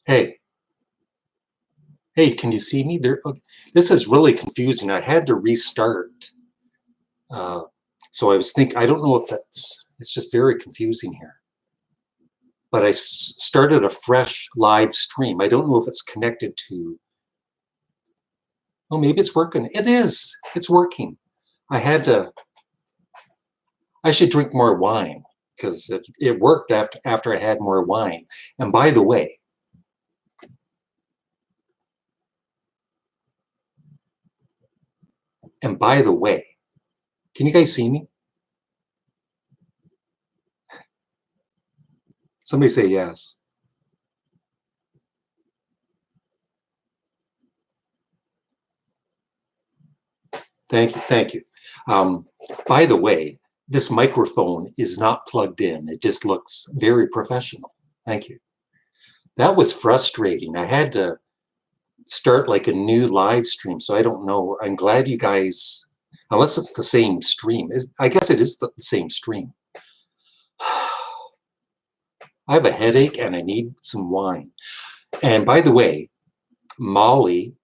Hey, hey, can you see me? This is really confusing. I had to restart. Uh, so I was thinking, I don't know if it's just very confusing here. But I started a fresh live stream. I don't know if it's connected to, oh, maybe it's working. It is, it's working. I should drink more wine because it worked after I had more wine. And by the way, can you guys see me? Somebody say yes. Thank you, thank you. By the way, this microphone is not plugged in. It just looks very professional. Thank you. That was frustrating. I had to start like a new live stream, so I don't know. I'm glad you guys, unless it's the same stream. I guess it is the same stream. I have a headache and I need some wine. And by the way, Molly,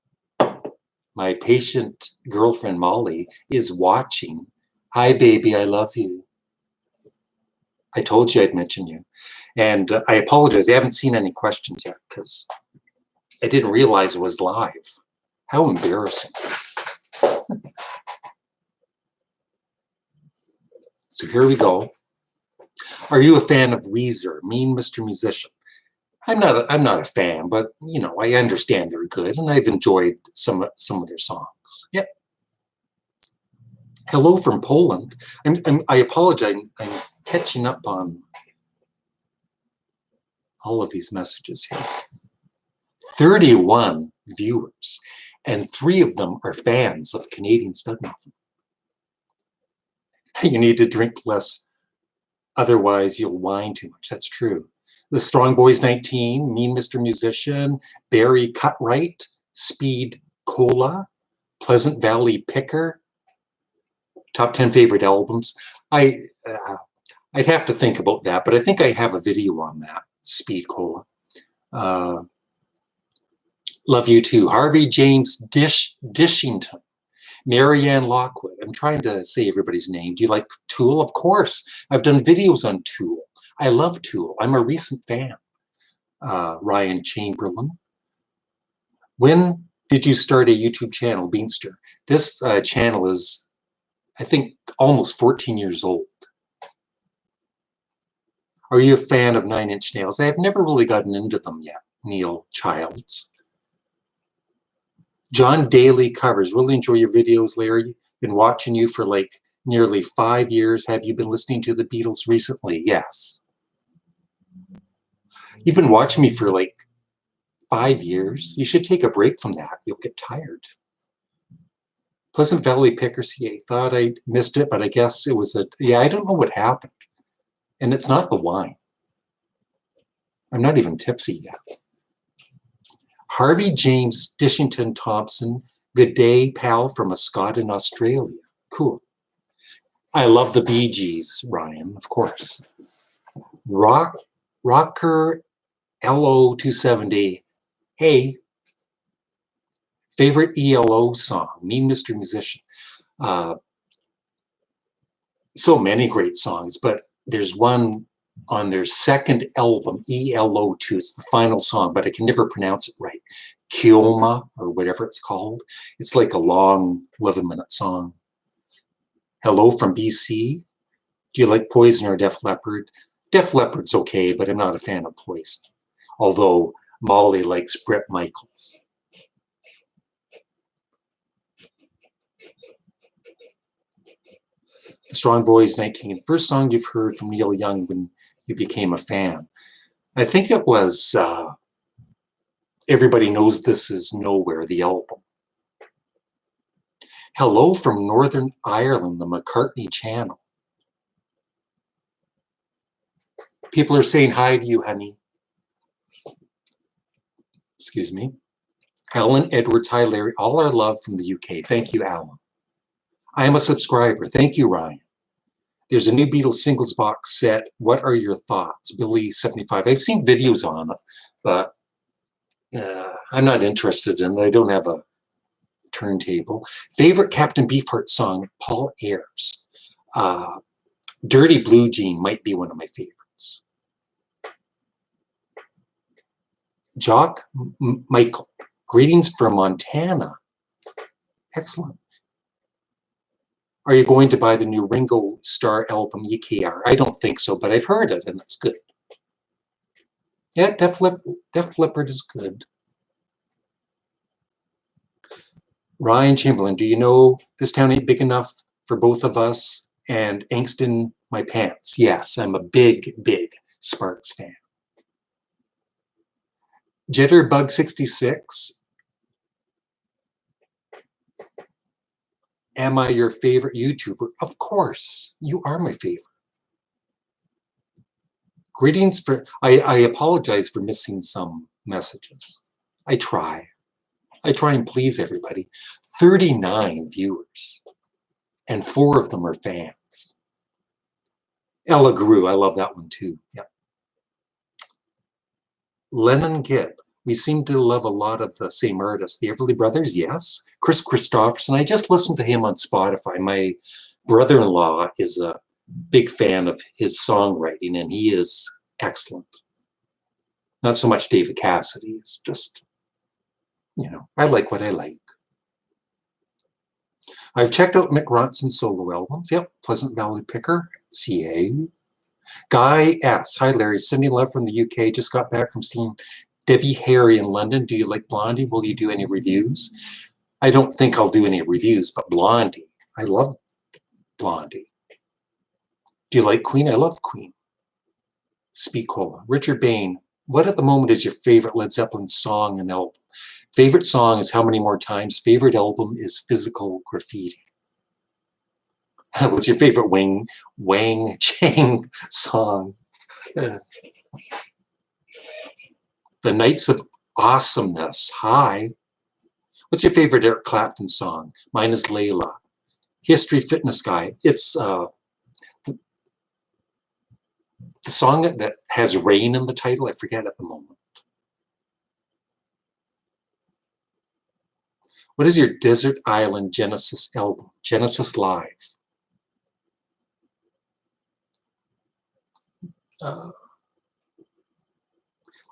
my patient girlfriend Molly, is watching. Hi, baby, I love you. I told you I'd mention you. And I apologize. I haven't seen any questions yet because I didn't realize it was live. How embarrassing. So here we go. Are you a fan of Weezer, Mean Mr. Musician? I'm not a fan, but you know, I understand they're good and I've enjoyed some of their songs. Yep. Hello from Poland. I apologize. I'm catching up on all of these messages here. 31 viewers, and 3 of them are fans of Canadian Studmuffin. You need to drink less, otherwise you'll whine too much. That's true. The Strong Boys 19, Mean Mr. Musician, Barry Cutright, Speed Cola, Pleasant Valley Picker, top 10 favorite albums. I'd have to think about that, but I think I have a video on that, Speed Cola. Love you too. Harvey James Dishington, Marianne Lockwood. I'm trying to say everybody's name. Do you like Tool? Of course. I've done videos on Tool. I love Tool. I'm a recent fan. Ryan Chamberlain. When did you start a YouTube channel, Beanster? This channel is, I think, almost 14 years old. Are you a fan of 9 Inch Nails? I have never really gotten into them yet, Neil Childs. John Daly Covers. Really enjoy your videos, Larry. Been watching you for like nearly 5 years. Have you been listening to the Beatles recently? Yes. You've been watching me for like 5 years. You should take a break from that. You'll get tired. Pleasant Valley Picker CA. Thought I missed it, but I guess it was yeah, I don't know what happened. And it's not the wine. I'm not even tipsy yet. Harvey James Dishington Thompson. Good day, pal, from a Scot in Australia. Cool. I love the Bee Gees, Ryan, of course. Rocker LO270. Hey. Favorite ELO song, Mean Mr. Musician. So many great songs, but there's one on their second album, ELO2. It's the final song, but I can never pronounce it right. Kioma, or whatever it's called. It's like a long 11-minute song. Hello from BC. Do you like Poison or Def Leppard? Def Leppard's okay, but I'm not a fan of Poison. Although Molly likes Bret Michaels. The Strong Boys 19. First song you've heard from Neil Young when you became a fan. I think it was Everybody Knows This Is Nowhere, the album. Hello from Northern Ireland, the McCartney channel. People are saying hi to you, honey. Excuse me. Alan Edwards, hi Larry. All our love from the UK. Thank you, Alan. I am a subscriber. Thank you, Ryan. There's a new Beatles singles box set. What are your thoughts? Billy 75. I've seen videos on it, but I'm not interested in it. I don't have a turntable. Favorite Captain Beefheart song, Paul Ayres. Dirty Blue Jean might be one of my favorites. Jock Michael, greetings from Montana. Excellent. Are you going to buy the new Ringo Starr album, EKR? I don't think so, but I've heard it and it's good. Yeah, Def Leppard is good. Ryan Chamberlain, do you know this town ain't big enough for both of us and angst in my pants? Yes, I'm a big, big Sparks fan. Jitterbug66, am I your favorite YouTuber? Of course, you are my favorite. Greetings for, I apologize for missing some messages. I try and please everybody. 39 viewers, and 4 of them are fans. Ella Gru, I love that one too. Yeah. Lennon Gibb, we seem to love a lot of the same artists. The Everly Brothers, yes. Chris Christopherson, I just listened to him on Spotify. My brother-in-law is a big fan of his songwriting, and he is excellent. Not so much David Cassidy, it's just, you know, I like what I like. I've checked out Mick Ronson's solo albums. Yep, Pleasant Valley Picker, CA. Guy S. Hi, Larry. Sending love from the UK. Just got back from seeing Debbie Harry in London. Do you like Blondie? Will you do any reviews? I don't think I'll do any reviews, but Blondie. I love Blondie. Do you like Queen? I love Queen. Speak Cola. Richard Bain. What at the moment is your favorite Led Zeppelin song and album? Favorite song is How Many More Times. Favorite album is Physical Graffiti. What's your favorite Wang Chang song? The Nights of Awesomeness. Hi. What's your favorite Eric Clapton song? Mine is Layla. History Fitness Guy. It's the song that has rain in the title. I forget at the moment. What is your Desert Island Genesis album? Genesis Live.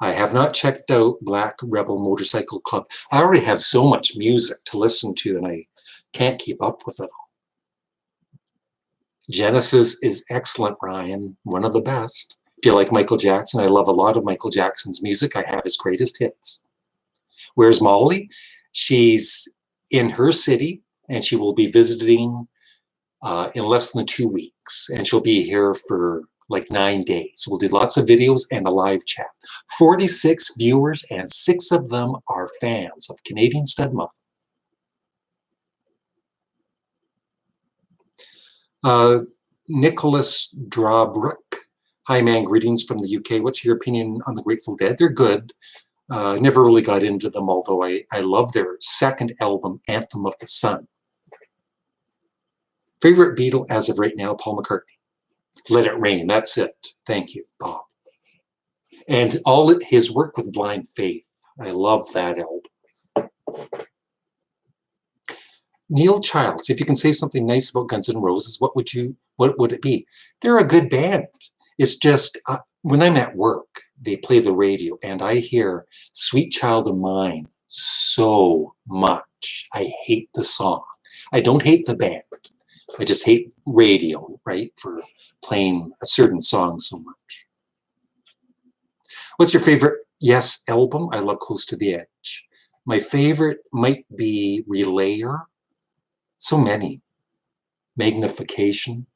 I have not checked out Black Rebel Motorcycle Club. I already have so much music to listen to and I can't keep up with it all. Genesis is excellent, Ryan. One of the best. Do you like Michael Jackson? I love a lot of Michael Jackson's music. I have his greatest hits. Where's Molly? She's in her city and she will be visiting in less than 2 weeks. And she'll be here for like 9 days. We'll do lots of videos and a live chat. 46 viewers and 6 of them are fans of Canadian Studmuffin. Nicholas Drawbrook. Hi man, greetings from the UK. What's your opinion on the Grateful Dead? They're good. I never really got into them, although I love their second album, Anthem of the Sun. Favorite Beatle as of right now, Paul McCartney. Let It Rain, that's it. Thank you, Bob. And all his work with Blind Faith. I love that album. Neil Childs, if you can say something nice about Guns N' Roses, what would it be? They're a good band. It's just when I'm at work, they play the radio and I hear Sweet Child of Mine so much. I hate the song. I don't hate the band. I just hate radio, right, for playing a certain song so much. What's your favorite Yes album? I love Close to the Edge. My favorite might be Relayer. So many. Magnification.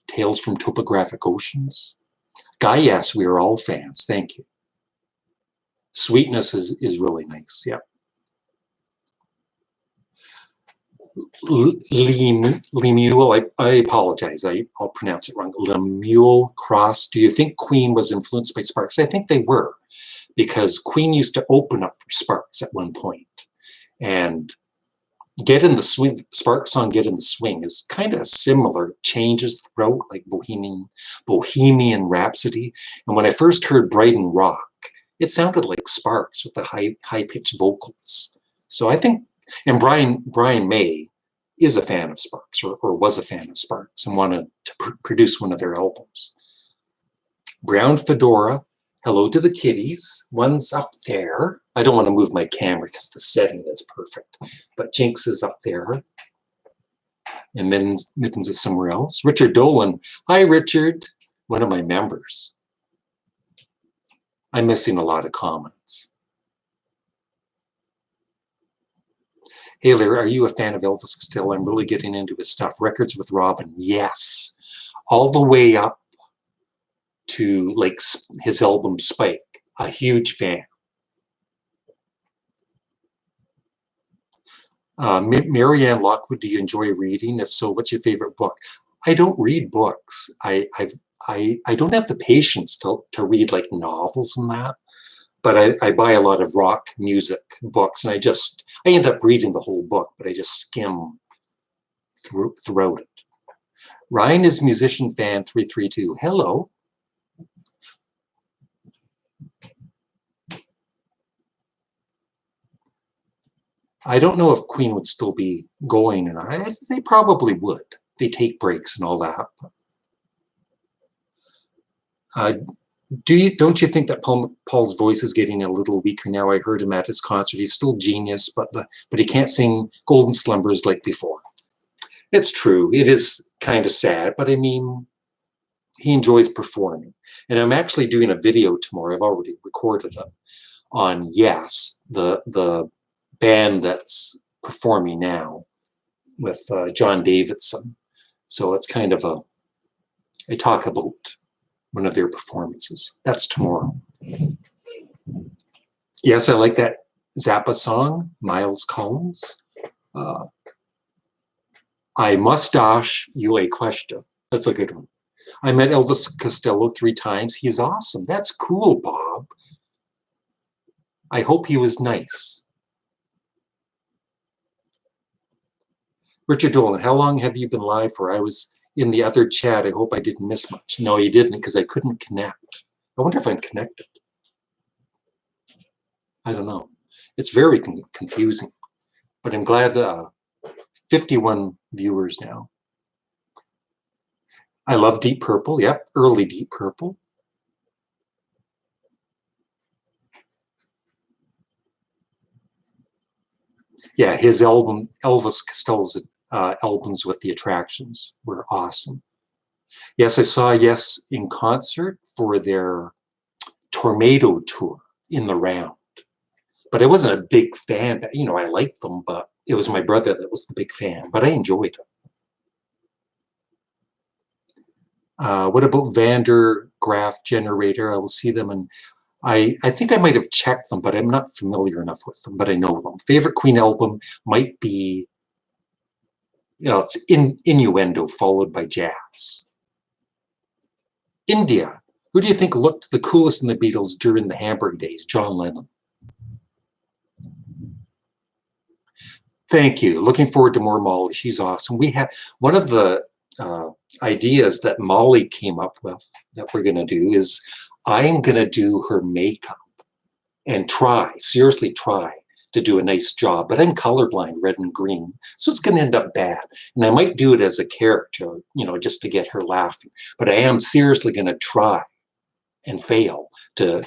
Tales from Topographic Oceans. Guy, yes, we are all fans. Thank you. Sweetness is really nice. Yeah. Lemuel, I apologize. I'll pronounce it wrong. Lemuel Cross. Do you think Queen was influenced by Sparks? I think they were, because Queen used to open up for Sparks at one point. And Get in the Swing, Sparks' song Get in the Swing is kind of similar, changes throughout, like Bohemian Rhapsody. And when I first heard Brighton Rock, It sounded like Sparks with the high-pitched vocals. So I think, and Brian May is a fan of Sparks, or was a fan of Sparks, and wanted to produce one of their albums. Brown Fedora, Hello to the Kitties. One's up there. I don't want to move my camera because the setting is perfect. But Jinx is up there. And Mittens is somewhere else. Richard Dolan. Hi, Richard. One of my members. I'm missing a lot of comments. Hey, Larry, are you a fan of Elvis Costello? I'm really getting into his stuff. Records with Robin. Yes. All the way up to like his album Spike. A huge fan. Marianne Lockwood, do you enjoy reading? If so, what's your favorite book? I don't read books. I don't have the patience to read like novels and that, but I buy a lot of rock music books, and I end up reading the whole book, but I just skim throughout it. Ryan is musician fan 332. Hello. I don't know if Queen would still be going, and they probably would. They take breaks and all that. Don't you think that Paul's voice is getting a little weaker now? I heard him at his concert. He's still genius, but he can't sing Golden Slumbers like before. It's true. It is kind of sad, but I mean, he enjoys performing. And I'm actually doing a video tomorrow. I've already recorded it on Yes, the band that's performing now with John Davidson. So it's kind of I talk about one of their performances. That's tomorrow. Yes, I like that Zappa song, Miles Collins. I mustache you a question. That's a good one. I met Elvis Costello 3 times. He's awesome. That's cool, Bob. I hope he was nice. Richard Dolan, how long have you been live for? I was in the other chat. I hope I didn't miss much. No, you didn't, because I couldn't connect. I wonder if I'm connected. I don't know. It's very confusing, but I'm glad 51 viewers now. I love Deep Purple. Yep, early Deep Purple. Yeah, his album, Elvis Costello's albums with the Attractions were awesome. Yes, I saw Yes in concert for their Tornado tour in the round. But I wasn't a big fan. You know, I liked them, but it was my brother that was the big fan. But I enjoyed it. What about Vander Graaf Generator? I will see them, and I think I might have checked them, but I'm not familiar enough with them, but I know them. Favorite Queen album might be, it's Innuendo followed by Jazz. India. Who do you think looked the coolest in the Beatles during the Hamburg days? John Lennon. Thank you. Looking forward to more Molly. She's awesome. We have one of the ideas that Molly came up with that we're going to do is I'm going to do her makeup and seriously try to do a nice job. But I'm colorblind, red and green, so it's going to end up bad. And I might do it as a character, just to get her laughing. But I am seriously going to try and fail to,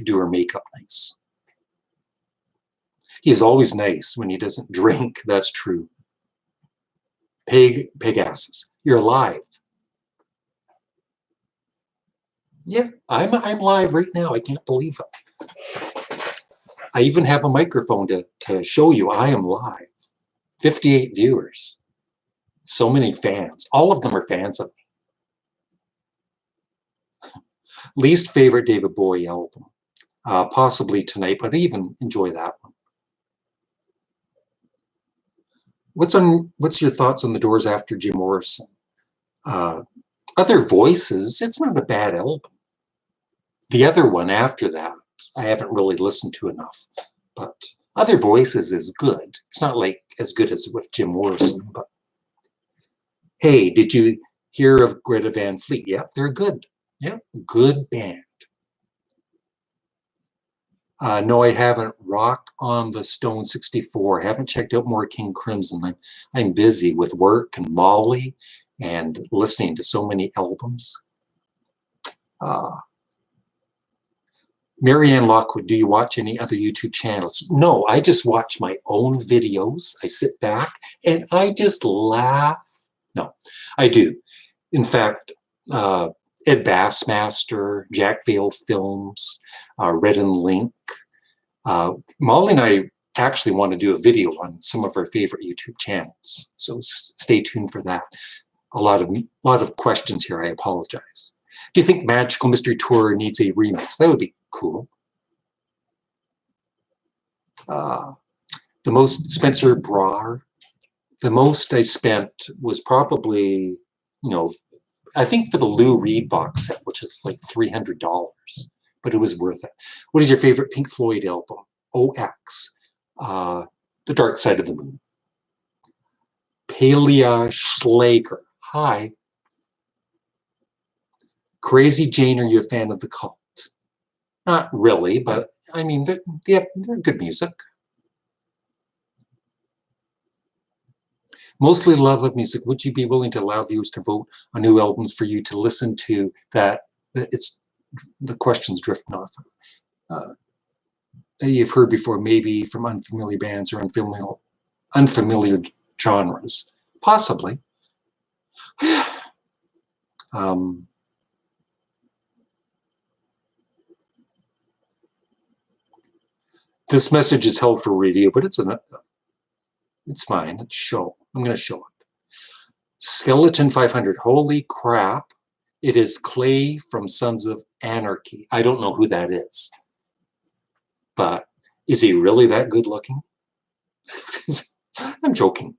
do her makeup nice. He's always nice when he doesn't drink. That's true. Pegasus, you're live. Yeah, I'm live right now. I can't believe it. I even have a microphone to show you I am live. 58 viewers. So many fans. All of them are fans of me. Least favorite David Bowie album. Possibly Tonight, but I even enjoy that one. What's your thoughts on the Doors after Jim Morrison? Other Voices, it's not a bad album. The other one after that, I haven't really listened to enough, but Other Voices is good. It's not like as good as with Jim Morrison, but hey, did you hear of Greta Van Fleet? Yep, they're good. Yep, good band. No, I haven't. Rock on the Stone 64. I haven't checked out more King Crimson. I'm busy with work and Molly and listening to so many albums. Marianne Lockwood, do you watch any other YouTube channels? No, I just watch my own videos. I sit back and I just laugh. No, I do. In fact, Ed Bassmaster, Jack Vale Films, Red and Link. Molly and I actually want to do a video on some of our favorite YouTube channels. So stay tuned for that. A lot of questions here. I apologize. Do you think Magical Mystery Tour needs a remix? That would be cool. The most, Spencer Brar, the most I spent was probably, I think for the Lou Reed box set, which is like $300, but it was worth it. What is your favorite Pink Floyd album? OX, The Dark Side of the Moon. Palia Schlager, hi. Crazy Jane, are you a fan of The Cult? Not really, but I mean, they're good music. Mostly love of music. Would you be willing to allow viewers to vote on new albums for you to listen to? That it's the questions drifting off. That you've heard before, maybe from unfamiliar bands or unfamiliar genres, possibly. This message is held for review, but it's fine. Let's show. I'm going to show it. Skeleton 500. Holy crap! It is Clay from Sons of Anarchy. I don't know who that is, but is he really that good looking? I'm joking.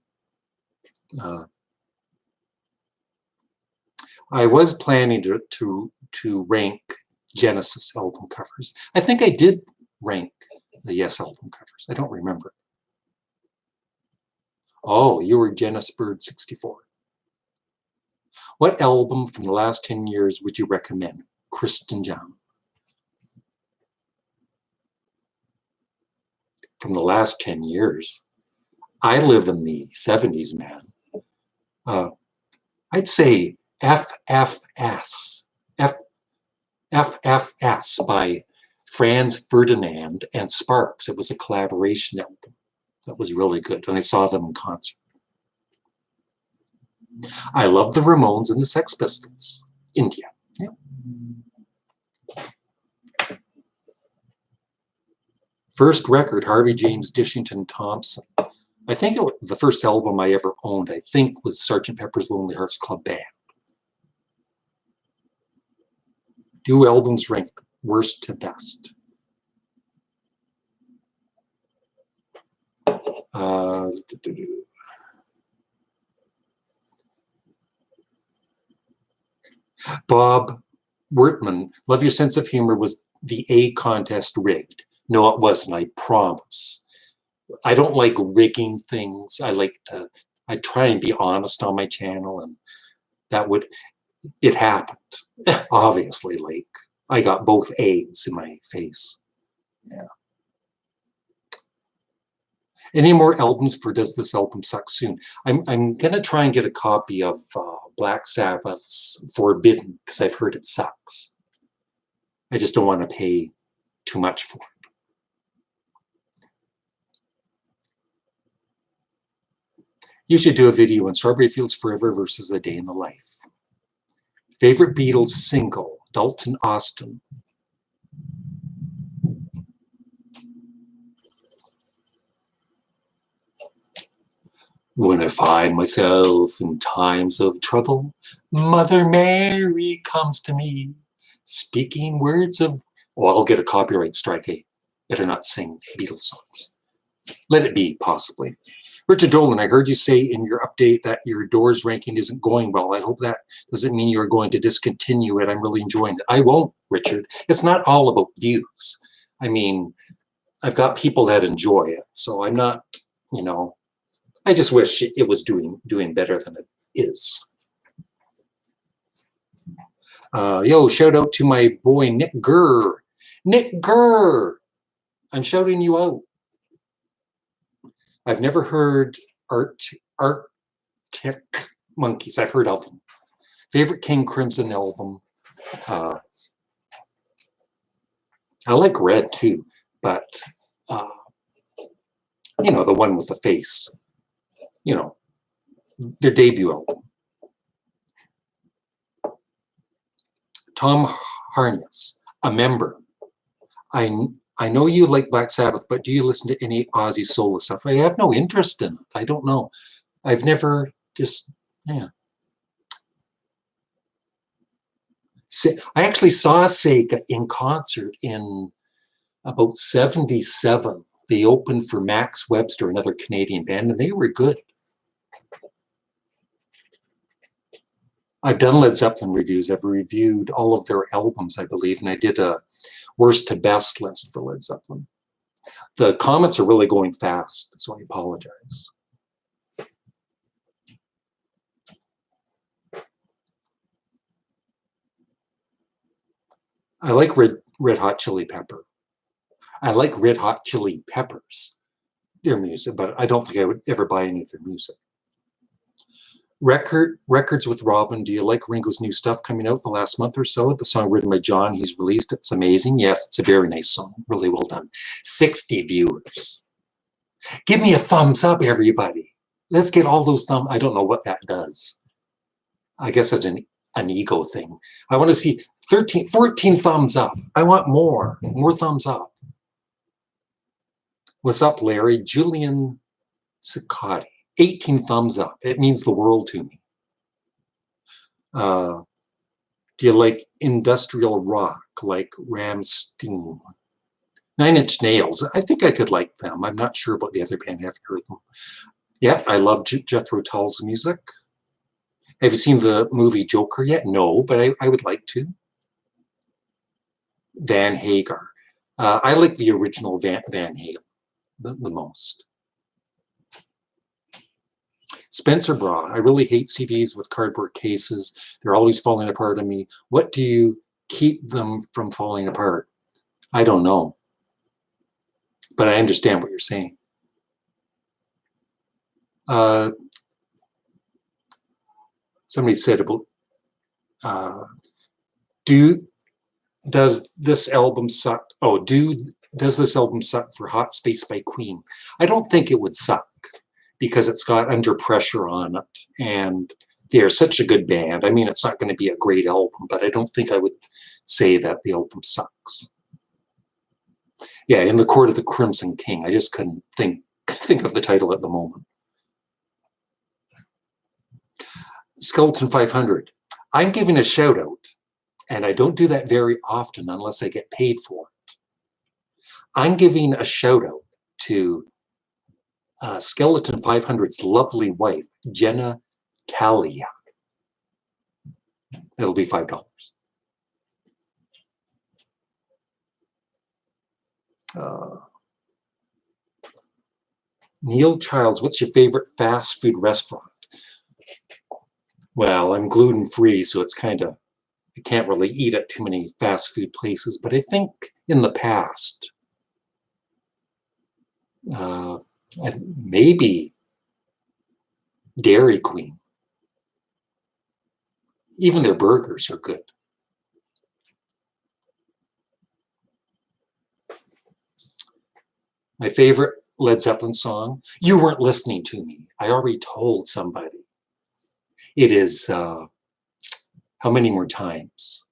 I was planning to rank Genesis album covers. I think I did rank the Yes album covers. I don't remember. Oh, you were Genesis Bird 64. What album from the last 10 years would you recommend? Kristen John. From the last 10 years. I live in the 70s, man. I'd say FFS. FFS by Franz Ferdinand and Sparks. It was a collaboration album. That was really good, and I saw them in concert. I love the Ramones and the Sex Pistols. India. Yeah. First record, Harvey James Dishington Thompson. I think the first album I ever owned, I think, was Sgt. Pepper's Lonely Hearts Club Band. Do albums rank worst to best? Bob Wertman, love your sense of humor. Was the A contest rigged? No, it wasn't, I promise. I don't like rigging things. I try and be honest on my channel, and it happened. Obviously, like, I got both A's in my face. Yeah. Any more albums for Does This Album Suck Soon? I'm gonna try and get a copy of Black Sabbath's Forbidden, because I've heard it sucks. I just don't want to pay too much for it. You should do a video on Strawberry Fields Forever versus A Day in the Life. Favorite Beatles single, Dalton Austin. When I find myself in times of trouble, Mother Mary comes to me, speaking words of... Oh, I'll get a copyright strike. I better not sing Beatles songs. Let it be, possibly. Richard Dolan, I heard you say in your update that your Doors ranking isn't going well. I hope that doesn't mean you're going to discontinue it. I'm really enjoying it. I won't, Richard. It's not all about views. I mean, I've got people that enjoy it, so I'm not, I just wish it was doing better than it is. Yo, shout out to my boy Nick Gurr. Nick Gurr! I'm shouting you out. I've never heard Arctic Monkeys. I've heard of them. Favorite King Crimson album. I like Red too, but you know, the one with the face. You know, their debut album. Tom Harness, a member. I know you like Black Sabbath, but do you listen to any Ozzy solo stuff? I have no interest in it. I don't know. I've never just, yeah. I actually saw Sega in concert in about 77. They opened for Max Webster, another Canadian band, and they were good. I've done Led Zeppelin reviews. I've reviewed all of their albums, I believe, and I did a worst to best list for Led Zeppelin. The comments are really going fast, so I apologize. I like Red Hot Chili Pepper. I like Red Hot Chili Peppers, their music, but I don't think I would ever buy any of their music. Records with Robin. Do you like Ringo's new stuff coming out the last month or so? The song written by John, he's released. It's amazing. Yes, it's a very nice song. Really well done. 60 viewers. Give me a thumbs up, everybody. Let's get all those thumbs. I don't know what that does. I guess it's an ego thing. I want to see 14 thumbs up. I want more thumbs up. What's up, Larry? Julian Cicotti. 18 thumbs up. It means the world to me. Do you like industrial rock like Rammstein? 9 Inch Nails. I think I could like them. I'm not sure about the other band. I haven't heard them. Yeah, I love Jethro Tull's music. Have you seen the movie Joker yet? No, but I would like to. Van Hagar. I like the original Van Halen the most. Spencer Bra, I really hate CDs with cardboard cases. They're always falling apart on me. What do you keep them from falling apart? I don't know. But I understand what you're saying. Somebody said about, does this album suck? Oh, does this album suck for Hot Space by Queen? I don't think it would suck, because it's got Under Pressure on it, and they're such a good band. I mean, it's not going to be a great album, but I don't think I would say that the album sucks. Yeah, In the Court of the Crimson King. I just couldn't think of the title at the moment. Skeleton 500. I'm giving a shout out, and I don't do that very often unless I get paid for it. I'm giving a shout out to Skeleton 500's lovely wife, Jenna Talia. It'll be $5. Neil Childs, what's your favorite fast food restaurant? Well, I'm gluten-free, so it's kind of, I can't really eat at too many fast food places, but I think in the past, maybe Dairy Queen. Even their burgers are good. My favorite Led Zeppelin song, You Weren't Listening to Me. I already told somebody. It is, how many more times?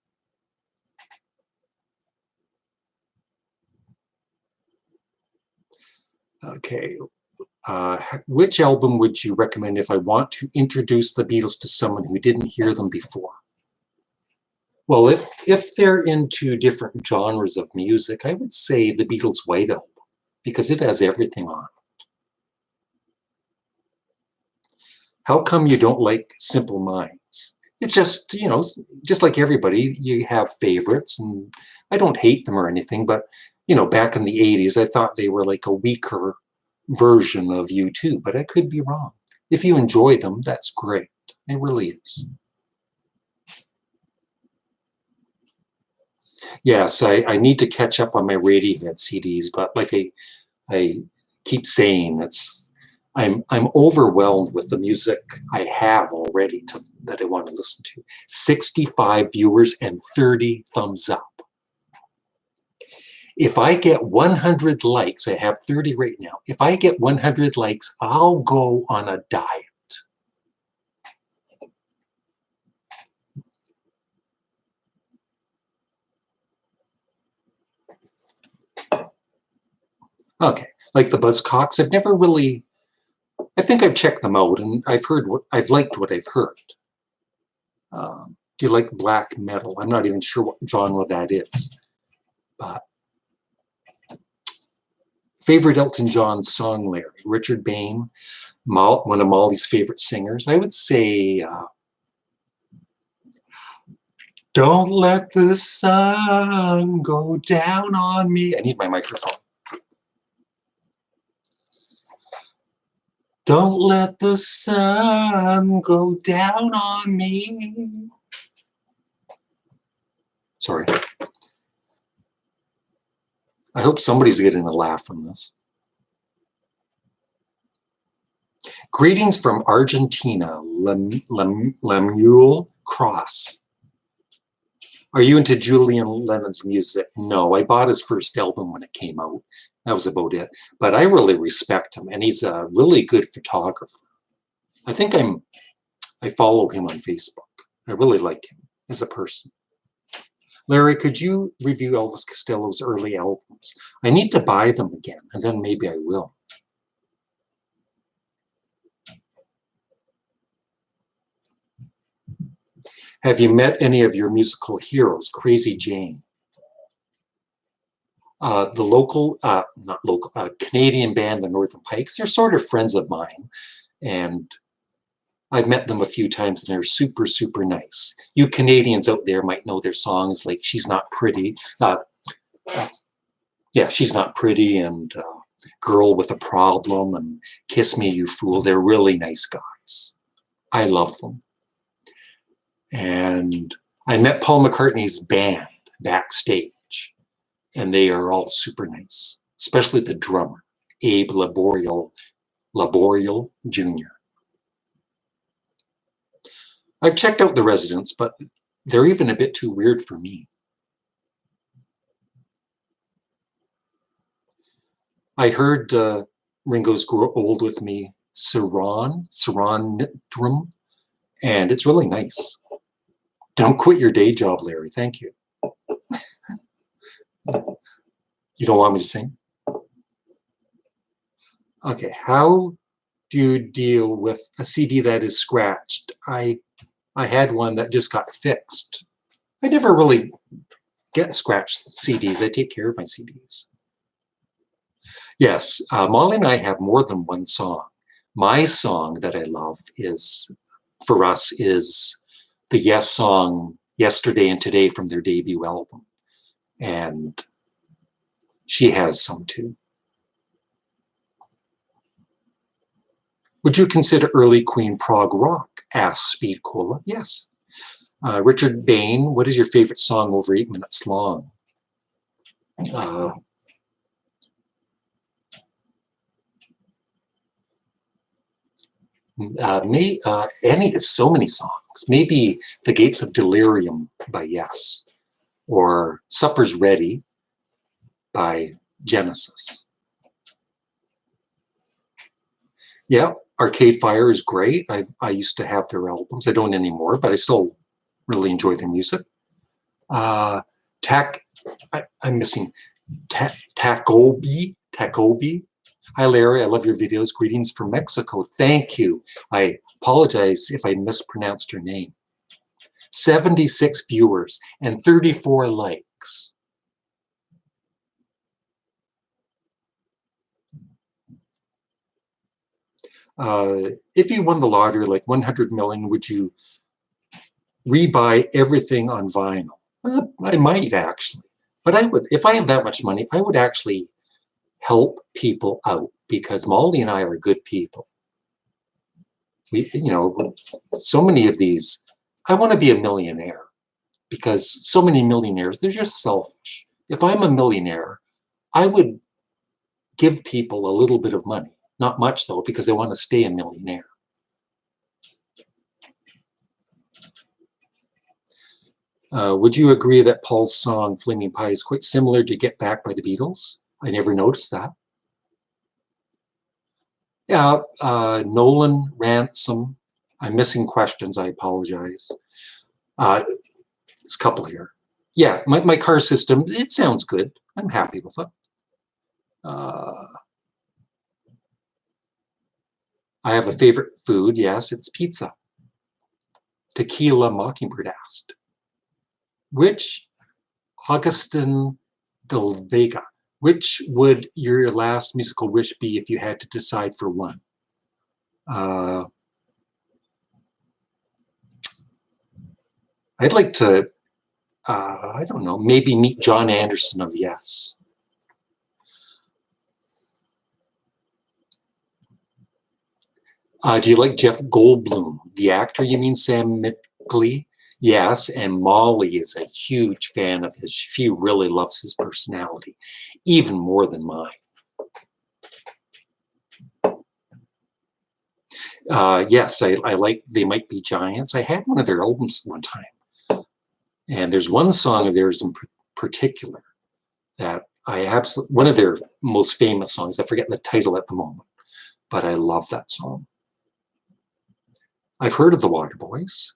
Okay. Which album would you recommend if I want to introduce the Beatles to someone who didn't hear them before? Well, if they're into different genres of music, I would say the Beatles' White Album, because it has everything on it. How come you don't like Simple Minds? It's just, you know, just like everybody, you have favorites, and I don't hate them or anything, but, you know, back in the 80s, I thought they were like a weaker version of U2, but I could be wrong. If you enjoy them, that's great. It really is. Yes, I need to catch up on my Radiohead CDs, but like I keep saying, I'm overwhelmed with the music I have already that I want to listen to. 65 viewers and 30 thumbs up. If I get 100 likes, I have 30 right now. If I get 100 likes, I'll go on a diet. Okay, like the Buzzcocks, I've never really, I think I've checked them out and I've liked what I've heard. Do you like black metal? I'm not even sure what genre that is, but favorite Elton John song, Larry? Richard Bain, one of Molly's favorite singers. I would say, don't let the sun go down on me. I need my microphone. Don't let the sun go down on me. Sorry. I hope somebody's getting a laugh from this. Greetings from Argentina, Lemuel Cross. Are you into Julian Lennon's music? No, I bought his first album when it came out. That was about it. But I really respect him, and he's a really good photographer. I think I follow him on Facebook. I really like him as a person. Larry, could you review Elvis Costello's early albums? I need to buy them again, and then maybe I will. Have you met any of your musical heroes? Crazy Jane. The local, not local, Canadian band, the Northern Pikes, they're sort of friends of mine. And I've met them a few times and they're super, super nice. You Canadians out there might know their songs like She's Not Pretty. Yeah, She's Not Pretty and Girl with a Problem and Kiss Me, You Fool. They're really nice guys. I love them. And I met Paul McCartney's band backstage, and they are all super nice, especially the drummer, Abe Laboriel Jr. I've checked out the Residents, but they're even a bit too weird for me. I heard Ringo's Grow Old With Me, Serenitrum, and it's really nice. Don't quit your day job, Larry. Thank you. You don't want me to sing? Okay, how do you deal with a CD that is scratched? I had one that just got fixed. I never really get scratched CDs. I take care of my CDs. Yes, Molly and I have more than one song. My song that I love for us is the Yes song, Yesterday and Today from their debut album. And she has some too. Would you consider early Queen prog rock? Asked Speed Cola. Yes. Richard Bain, what is your favorite song over 8 minutes long? So many songs. Maybe The Gates of Delirium by Yes, or Supper's Ready by Genesis. Yeah, Arcade Fire is great. I used to have their albums. I don't anymore, but I still really enjoy their music. I'm missing Tacobi. Hi, Larry. I love your videos. Greetings from Mexico. Thank you. I apologize if I mispronounced your name. 76 viewers and 34 likes. If you won the lottery, like 100 million, would you rebuy everything on vinyl? I might actually, but I would, if I had that much money, I would actually help people out because Molly and I are good people. So many of these, I want to be a millionaire. because so many millionaires, they're just selfish. If I'm a millionaire, I would give people a little bit of money. Not much, though, because I want to stay a millionaire. Would you agree that Paul's song Flaming Pie is quite similar to Get Back by the Beatles? I never noticed that. Yeah, Nolan, Ransom. I'm missing questions. I apologize. There's a couple here. Yeah, my car system, it sounds good. I'm happy with it. I have a favorite food. Yes, it's pizza. Tequila Mockingbird asked. Which Augustin Del Vega, which would your last musical wish be if you had to decide for one? I'd like to, I don't know, maybe meet John Anderson of Yes. Do you like Jeff Goldblum, the actor? You mean Sam Midgley? Yes, and Molly is a huge fan of his. She really loves his personality, even more than mine. Yes, I like They Might Be Giants. I had one of their albums one time. And there's one song of theirs in particular that I absolutely, one of their most famous songs. I forget the title at the moment, but I love that song. I've heard of the Waterboys.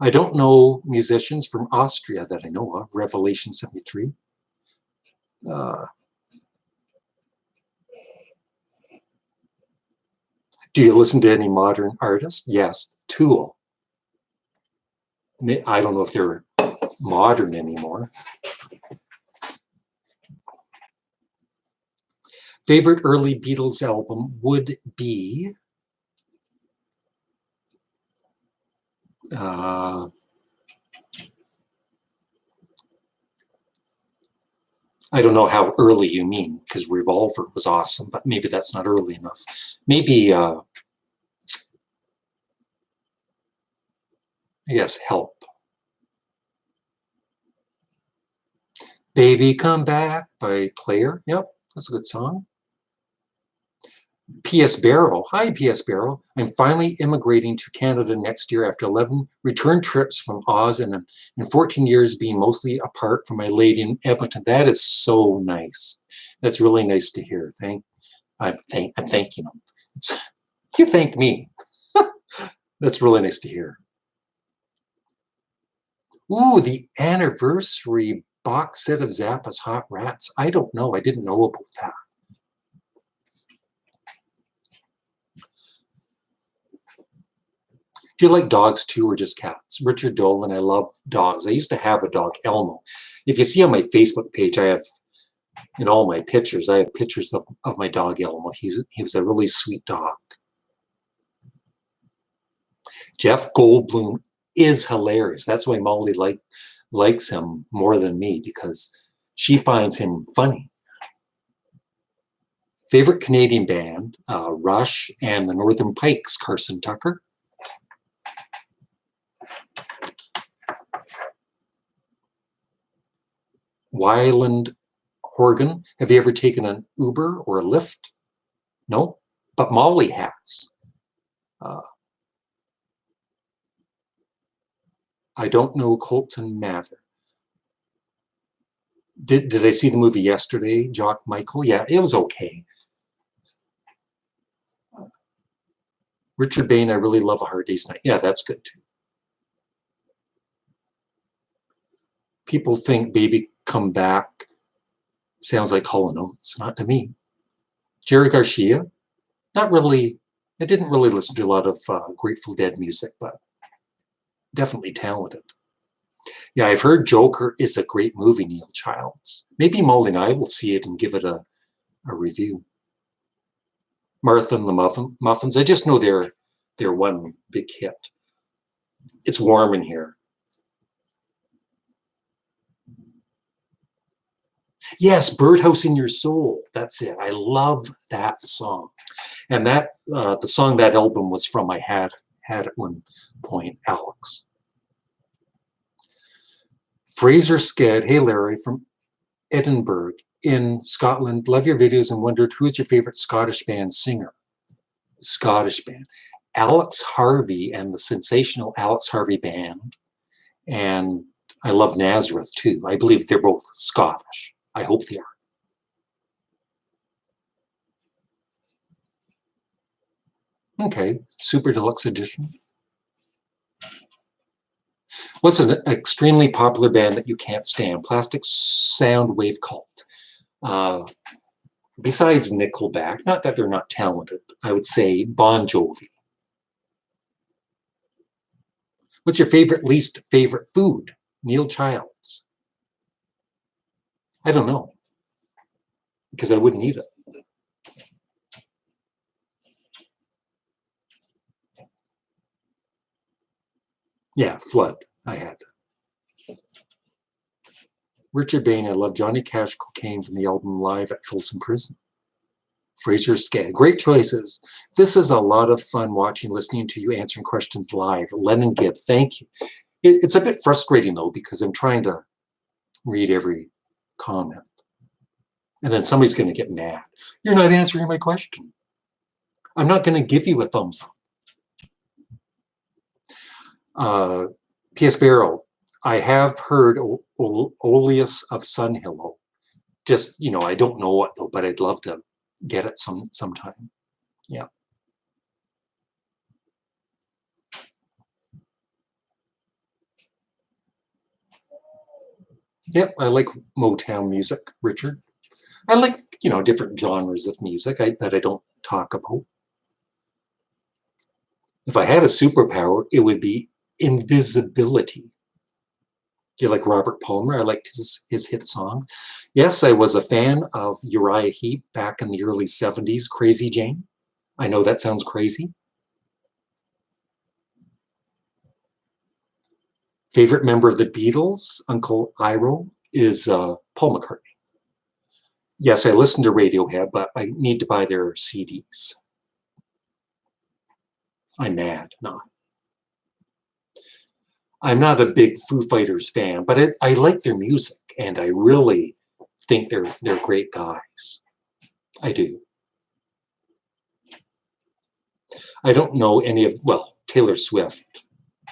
I don't know musicians from Austria that I know of. Revelation 73. Do you listen to any modern artists? Yes, Tool. I don't know if they're modern anymore. Favorite early Beatles album would be I don't know how early you mean, because Revolver was awesome, but maybe that's not early enough. Maybe, I guess, Help. Baby Come Back by Player. Yep, that's a good song. P.S. Barrow. Hi, P.S. Barrow. I'm finally immigrating to Canada next year after 11 return trips from Oz and 14 years being mostly apart from my lady in Edmonton. That is so nice. That's really nice to hear. I'm thanking them. You thanked me. That's really nice to hear. Ooh, the anniversary box set of Zappa's Hot Rats. I don't know. I didn't know about that. Do you like dogs too, or just cats? Richard Dolan, I love dogs. I used to have a dog, Elmo. If you see on my Facebook page, I have, in all my pictures, I have pictures of my dog, Elmo. He was a really sweet dog. Jeff Goldblum is hilarious. That's why Molly likes him more than me, because she finds him funny. Favorite Canadian band, Rush and the Northern Pikes, Carson Tucker. Wyland Horgan, have you ever taken an Uber or a Lyft? No, but Molly has. I don't know Colton Mather. Did I see the movie yesterday, Jock Michael? Yeah, it was okay. Richard Bain, I really love A Hard Day's Night. Yeah, that's good too. People think Baby Come Back sounds like Hall & Oates. Not to me. Jerry Garcia, not really. I didn't really listen to a lot of Grateful Dead music, but definitely talented. Yeah, I've heard Joker is a great movie, Neil Childs. Maybe Molly and I will see it and give it a review. Martha and the Muffins, I just know they're one big hit. It's warm in here. Yes, Birdhouse in Your Soul. That's it. I love that song. And that the song that album was from I had at one point, Alex. Fraser Sked, hey Larry, from Edinburgh in Scotland. Love your videos and wondered who's your favorite Scottish band singer? Scottish band. Alex Harvey and the sensational Alex Harvey Band. And I love Nazareth too. I believe they're both Scottish. I hope they are. Okay, Super Deluxe Edition. What's an extremely popular band that you can't stand? Plastic Sound Wave Cult. Besides Nickelback, not that they're not talented, I would say Bon Jovi. What's your least favorite food? Neil Childs. I don't know, because I wouldn't eat it. Yeah, Flood. I had that. Richard Bain, I love Johnny Cash Cocaine from the album Live at Folsom Prison. Fraser Skag. Great choices. This is a lot of fun listening to you answering questions live. Lennon Gibb, thank you. It's a bit frustrating though, because I'm trying to read every comment. And then somebody's going to get mad. You're not answering my question. I'm not going to give you a thumbs up. P.S. Barrow, I have heard Oleus of Sunhillow. Just, I don't know what though, but I'd love to get it sometime. Yeah. Yep, I like Motown music, Richard. I like, different genres of music that I don't talk about. If I had a superpower, it would be invisibility. Do you like Robert Palmer? I liked his hit song. Yes, I was a fan of Uriah Heep back in the early 70s, Crazy Jane. I know that sounds crazy. Favorite member of the Beatles, Uncle Iroh, is Paul McCartney. Yes, I listen to Radiohead, but I need to buy their CDs. I'm mad, not. I'm not a big Foo Fighters fan, but I like their music, and I really think they're great guys. I do. I don't know any of, Taylor Swift,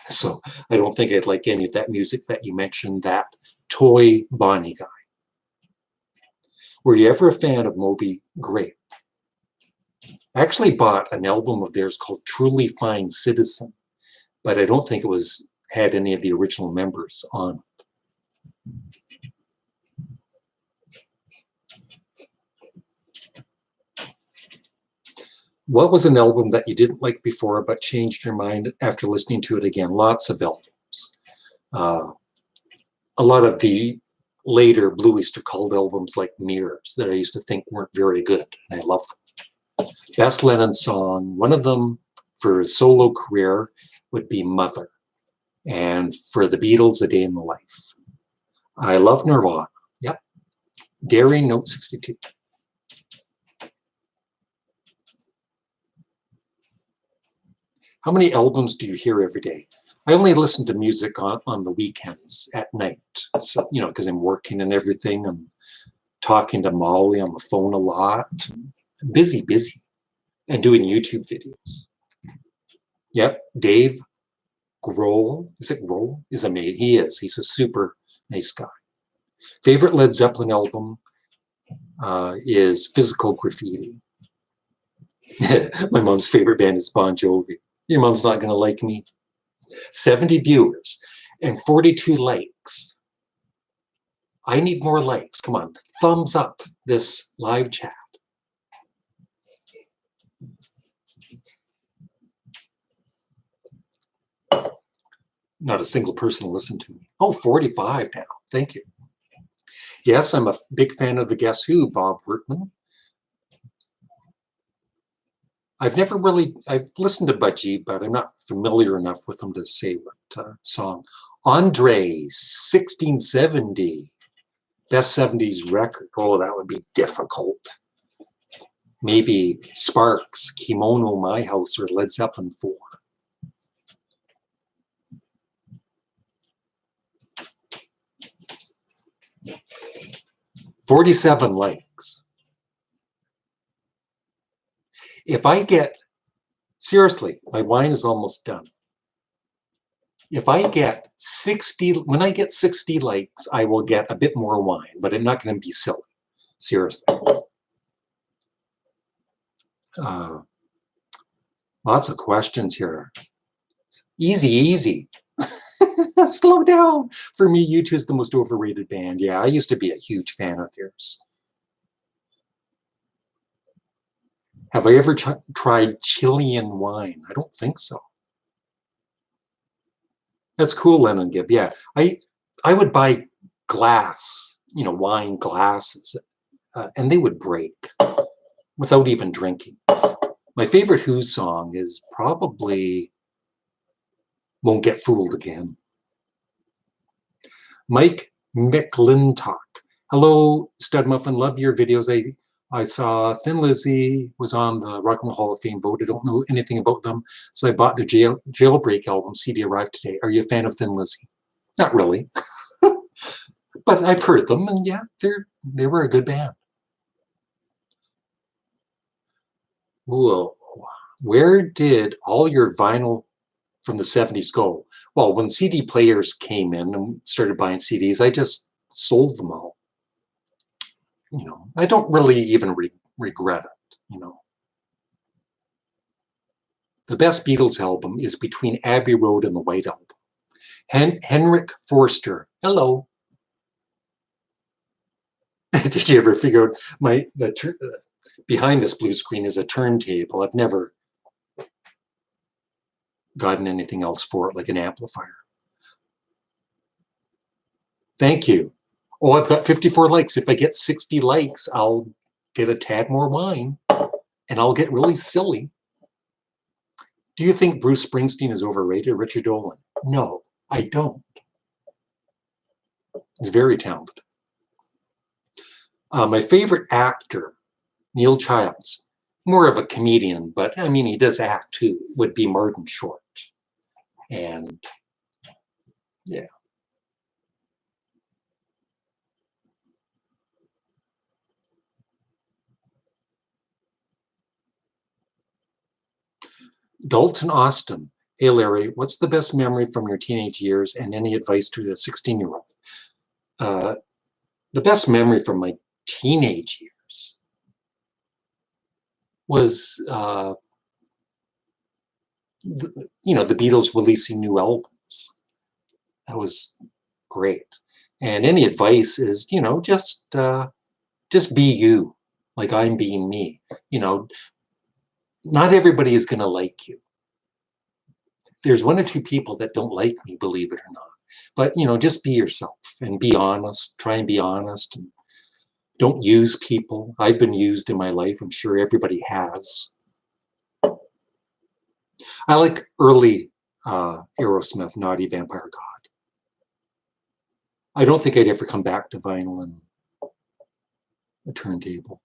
so I don't think I'd like any of that music that you mentioned, that Toy Bonnie guy. Were you ever a fan of Moby Grape? I actually bought an album of theirs called Truly Fine Citizen, but I don't think it had any of the original members on it. What was an album that you didn't like before but changed your mind after listening to it again? Lots of albums. A lot of the later Blue Oyster Cult albums like Mirrors that I used to think weren't very good, and I love them. Best Lennon song, one of them for his solo career would be Mother, and for the Beatles, A Day in the Life. I love Nirvana. Yep. Daring Note 62. How many albums do you hear every day? I only listen to music on the weekends at night. So, because I'm working and everything. I'm talking to Molly on the phone a lot. I'm busy, and doing YouTube videos. Yep, Dave Grohl, is it Grohl? Is amazing. He is. He's a super nice guy. Favorite Led Zeppelin album is Physical Graffiti. My mom's favorite band is Bon Jovi. Your mom's not going to like me. 70 viewers and 42 likes. I need more likes. Come on, thumbs up this live chat. Not a single person listened to me. Oh, 45 now. Thank you. Yes, I'm a big fan of the Guess Who, Bob Wortman. I've listened to Budgie, but I'm not familiar enough with them to say what song. Andre, 1670. Best 70s record. Oh, that would be difficult. Maybe Sparks, Kimono, My House, or Led Zeppelin 4. 47 likes. If I get, seriously, my wine is almost done. If I get 60, when I get 60 likes, I will get a bit more wine, but I'm not going to be silly. Seriously. Lots of questions here. Easy, easy. Slow down. For me, U2 is the most overrated band. Yeah, I used to be a huge fan of theirs. Have I ever tried Chilean wine? I don't think so. That's cool, Lennon Gibb. Yeah, I would buy glass, wine glasses, and they would break without even drinking. My favorite Who song is probably Won't Get Fooled Again. Mike McClintock. Hello, Studmuffin. Love your videos. I saw Thin Lizzy was on the Rock and Roll Hall of Fame vote. I don't know anything about them, so I bought their Jailbreak album. CD arrived today. Are you a fan of Thin Lizzy? Not really, but I've heard them, and yeah, they were a good band. Whoa, where did all your vinyl from the 70s go? Well, when CD players came in and started buying CDs, I just sold them all. I don't really even regret it, The best Beatles album is Between Abbey Road and the White Album. Henrik Forster, hello. Did you ever figure out behind this blue screen is a turntable? I've never gotten anything else for it, like an amplifier. Thank you. Oh, I've got 54 likes. If I get 60 likes, I'll get a tad more wine, and I'll get really silly. Do you think Bruce Springsteen is overrated, Richard Dolan? No, I don't. He's very talented. My favorite actor, Neil Childs, more of a comedian, but I mean, he does act too, would be Martin Short. And yeah. Dalton Austin. Hey, Larry, what's the best memory from your teenage years and any advice to a 16-year-old? The best memory from my teenage years was, the Beatles releasing new albums. That was great. And any advice is, just be you, like I'm being me. Not everybody is going to like you. There's one or two people that don't like me, believe it or not. But, just be yourself and be honest. Try and be honest. And don't use people. I've been used in my life. I'm sure everybody has. I like early Aerosmith, Naughty Vampire God. I don't think I'd ever come back to vinyl and a turntable.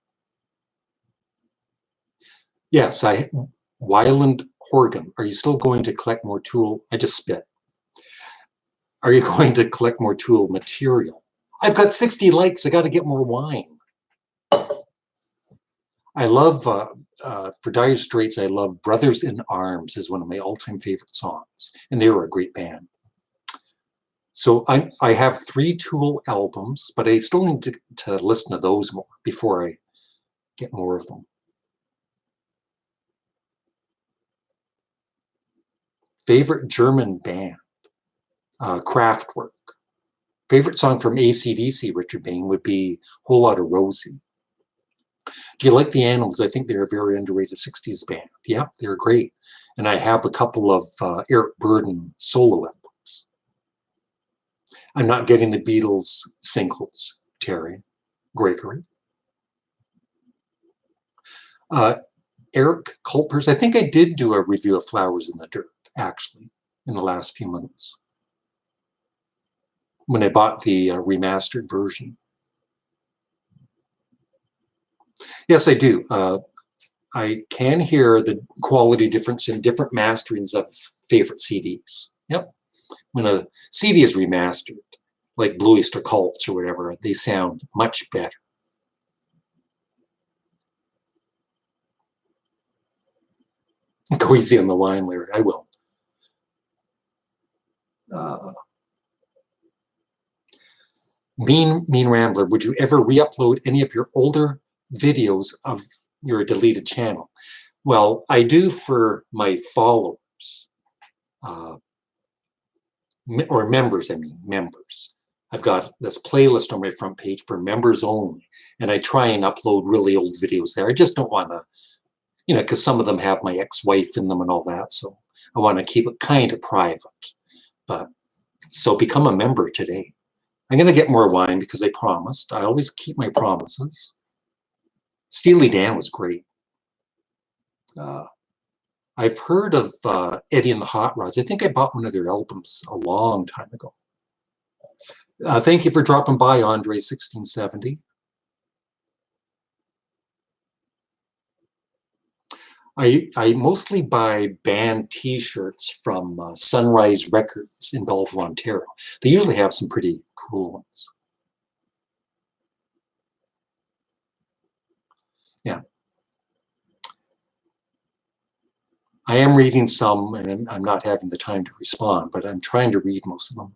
Yes, Wyland Horgan, are you still going to collect more Tool? I just spit. Are you going to collect more Tool material? I've got 60 likes. I got to get more wine. I love, for Dire Straits, I love Brothers in Arms is one of my all-time favorite songs. And they were a great band. So I have 3 Tool albums, but I still need to listen to those more before I get more of them. Favorite German band, Kraftwerk. Favorite song from AC/DC, Richard Bain, would be Whole Lotta Rosie. Do you like the Animals? I think they're a very underrated 60s band. Yeah, they're great. And I have a couple of Eric Burdon solo albums. I'm not getting the Beatles singles, Terry Gregory. Eric Culpers, I think I did do a review of Flowers in the Dirt, actually, in the last few months when I bought the remastered version. Yes, I do. I can hear the quality difference in different masterings of favorite CDs. Yep. When a CD is remastered, like Blue Oyster Cults or whatever, they sound much better. Go easy on the wine, Larry. I will. Mean Rambler, would you ever re-upload any of your older videos of your deleted channel? Well, I do for my followers, or members, I mean, members. I've got this playlist on my front page for members only, and I try and upload really old videos there. I just don't want to, because some of them have my ex-wife in them and all that, so I want to keep it kind of private. But so become a member today. I'm going to get more wine because I promised. I always keep my promises. Steely Dan was great. I've heard of Eddie and the Hot Rods. I think I bought one of their albums a long time ago. Thank you for dropping by, Andre1670. I mostly buy band t-shirts from Sunrise Records in Belleville, Ontario. They usually have some pretty cool ones. Yeah. I am reading some, and I'm not having the time to respond, but I'm trying to read most of them.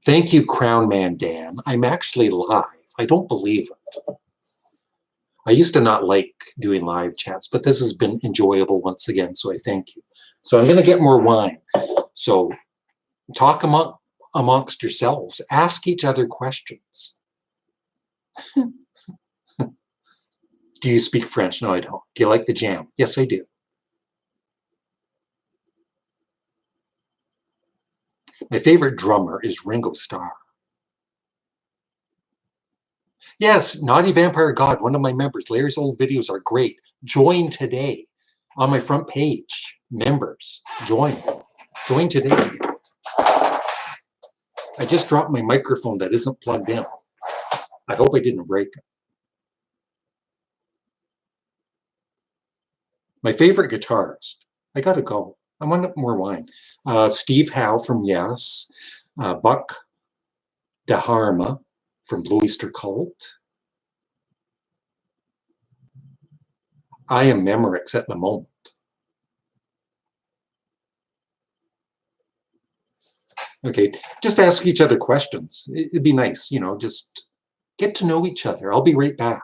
Thank you, Crown Man Dan. I'm actually live. I don't believe it. I used to not like doing live chats, but this has been enjoyable once again, so I thank you. So I'm going to get more wine. So talk amongst yourselves. Ask each other questions. Do you speak French? No, I don't. Do you like the jam? Yes, I do. My favorite drummer is Ringo Starr. Yes, Naughty Vampire God, one of my members. Larry's old videos are great. Join today on my front page. Members, join. Join today. I just dropped my microphone that isn't plugged in. I hope I didn't break it. My favorite guitarist. I gotta go. I want more wine. Steve Howe from Yes. Buck DeHarma from Blue Oyster Cult. I am Memorex at the moment. Okay, just ask each other questions. It'd be nice, just get to know each other. I'll be right back.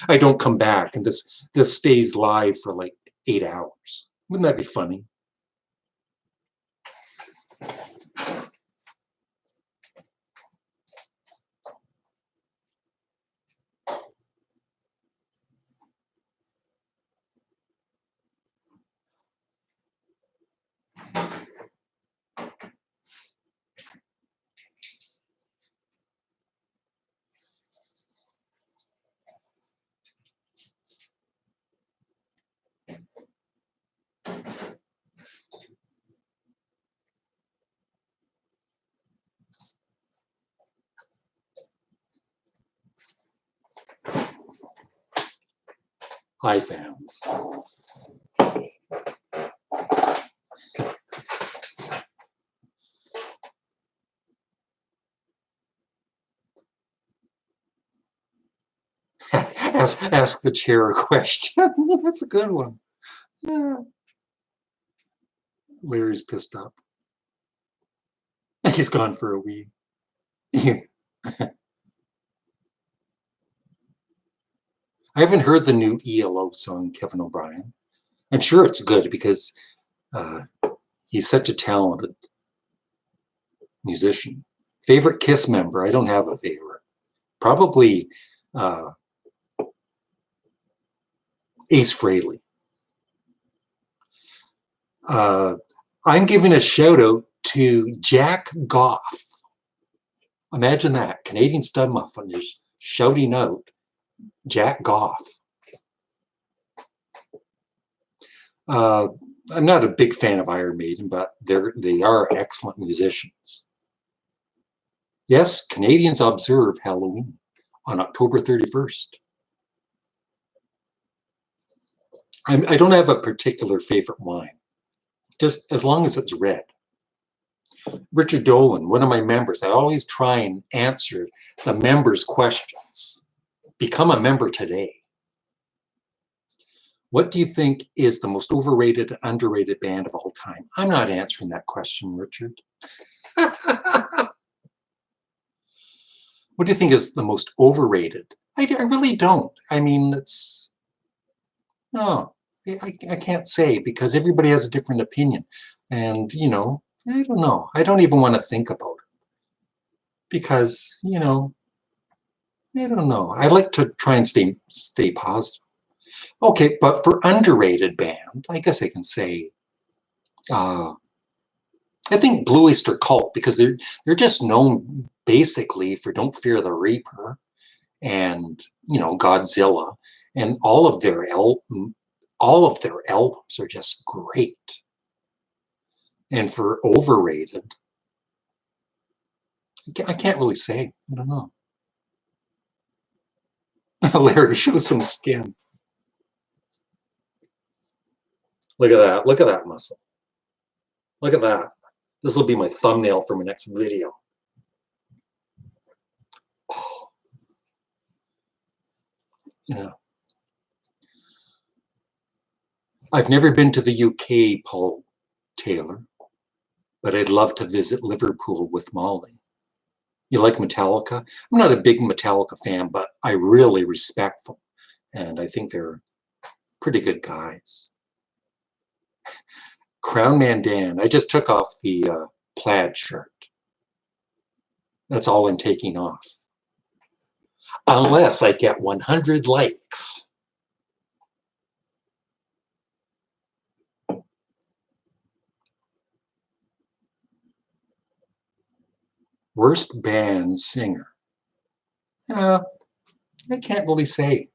I don't come back, and this stays live for like 8 hours. Wouldn't that be funny? Hi, fans. Ask the chair a question. That's a good one. Yeah. Larry's pissed up. He's gone for a week. I haven't heard the new ELO song, Kevin O'Brien. I'm sure it's good because he's such a talented musician. Favorite Kiss member? I don't have a favorite. Probably Ace Frehley. I'm giving a shout out to Jack Goff. Imagine that. Canadian Studmuffin is shouting out Jack Goff. I'm not a big fan of Iron Maiden, but they are excellent musicians. Yes, Canadians observe Halloween on October 31st. I don't have a particular favorite wine, just as long as it's red. Richard Dolan, one of my members, I always try and answer the members' questions. Become a member today. What do you think is the most overrated and underrated band of all time? I'm not answering that question, Richard. What do you think is the most overrated? I really don't. I mean, no, I can't say because everybody has a different opinion. And, I don't know. I don't even want to think about it because, I don't know. I like to try and stay positive. Okay, but for underrated band, I guess I can say, I think Blue Oyster Cult, because they're just known basically for Don't Fear the Reaper and Godzilla, and all of their albums are just great. And for overrated, I can't really say. I don't know. Larry, show some skin. Look at that. Look at that muscle. Look at that. This will be my thumbnail for my next video. Oh. Yeah. I've never been to the UK, Paul Taylor, but I'd love to visit Liverpool with Molly. You like Metallica? I'm not a big Metallica fan, but I really respect them. And I think they're pretty good guys. Crown Man Dan, I just took off the plaid shirt. That's all I'm taking off. Unless I get 100 likes. Worst band singer. I can't really say.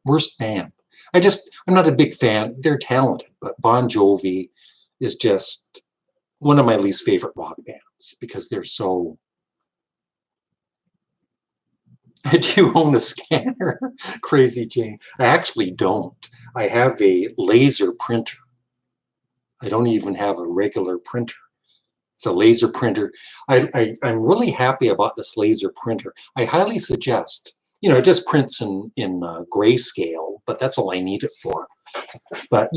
Worst band. I'm not a big fan. They're talented, but Bon Jovi is just one of my least favorite rock bands because they're so. Do you own a scanner? Crazy Jane. I actually don't. I have a laser printer. I don't even have a regular printer. It's a laser printer. I'm really happy about this laser printer. I highly suggest, it just prints in grayscale, but that's all I need it for. But,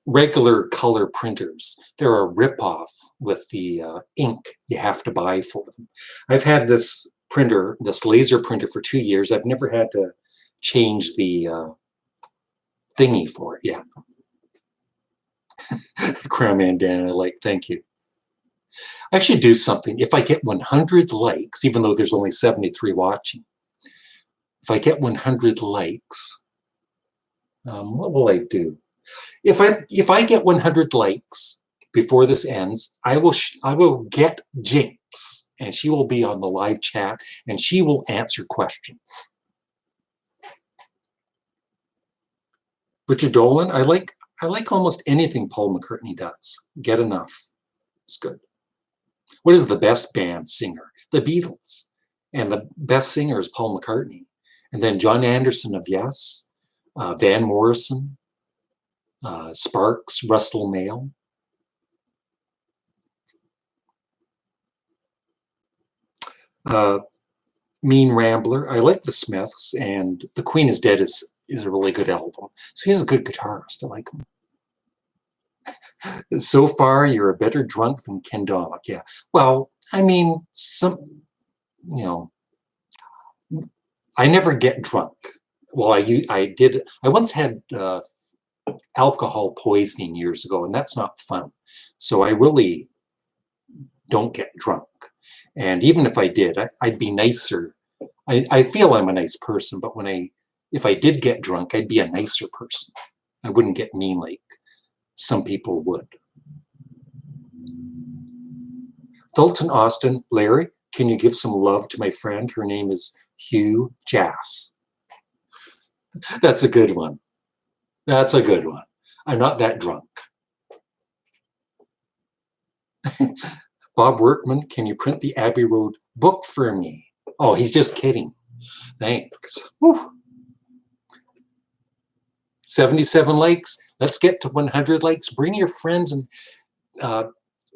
regular color printers, they're a ripoff with the ink you have to buy for them. I've had this printer, this laser printer for 2 years. I've never had to change the thingy for it yet. Crown Man Dan, thank you. I should do something. If I get 100 likes, even though there's only 73 watching, if I get 100 likes, what will I do? If I get 100 likes before this ends, I will get Jinx, and she will be on the live chat, and she will answer questions. Richard Dolan, I like almost anything Paul McCartney does. Get enough. It's good. What is the best band singer? The Beatles. And the best singer is Paul McCartney. And then John Anderson of Yes, Van Morrison, Sparks, Russell Mael. Mean Rambler. I like the Smiths, and The Queen is Dead is a really good album. So he's a good guitarist. I like him. So far, you're a better drunk than Ken Dog. Yeah. Well, I mean, I never get drunk. Well, I once had alcohol poisoning years ago, and that's not fun. So I really don't get drunk. And even if I did, I'd be nicer. I feel I'm a nice person, but if I did get drunk, I'd be a nicer person. I wouldn't get mean like some people would. Dalton Austin, Larry, can you give some love to my friend? Her name is Hugh Jass. That's a good one. That's a good one. I'm not that drunk. Bob Workman, can you print the Abbey Road book for me? Oh, he's just kidding. Thanks. Whew. 77 likes. Let's get to 100 likes. Bring your friends and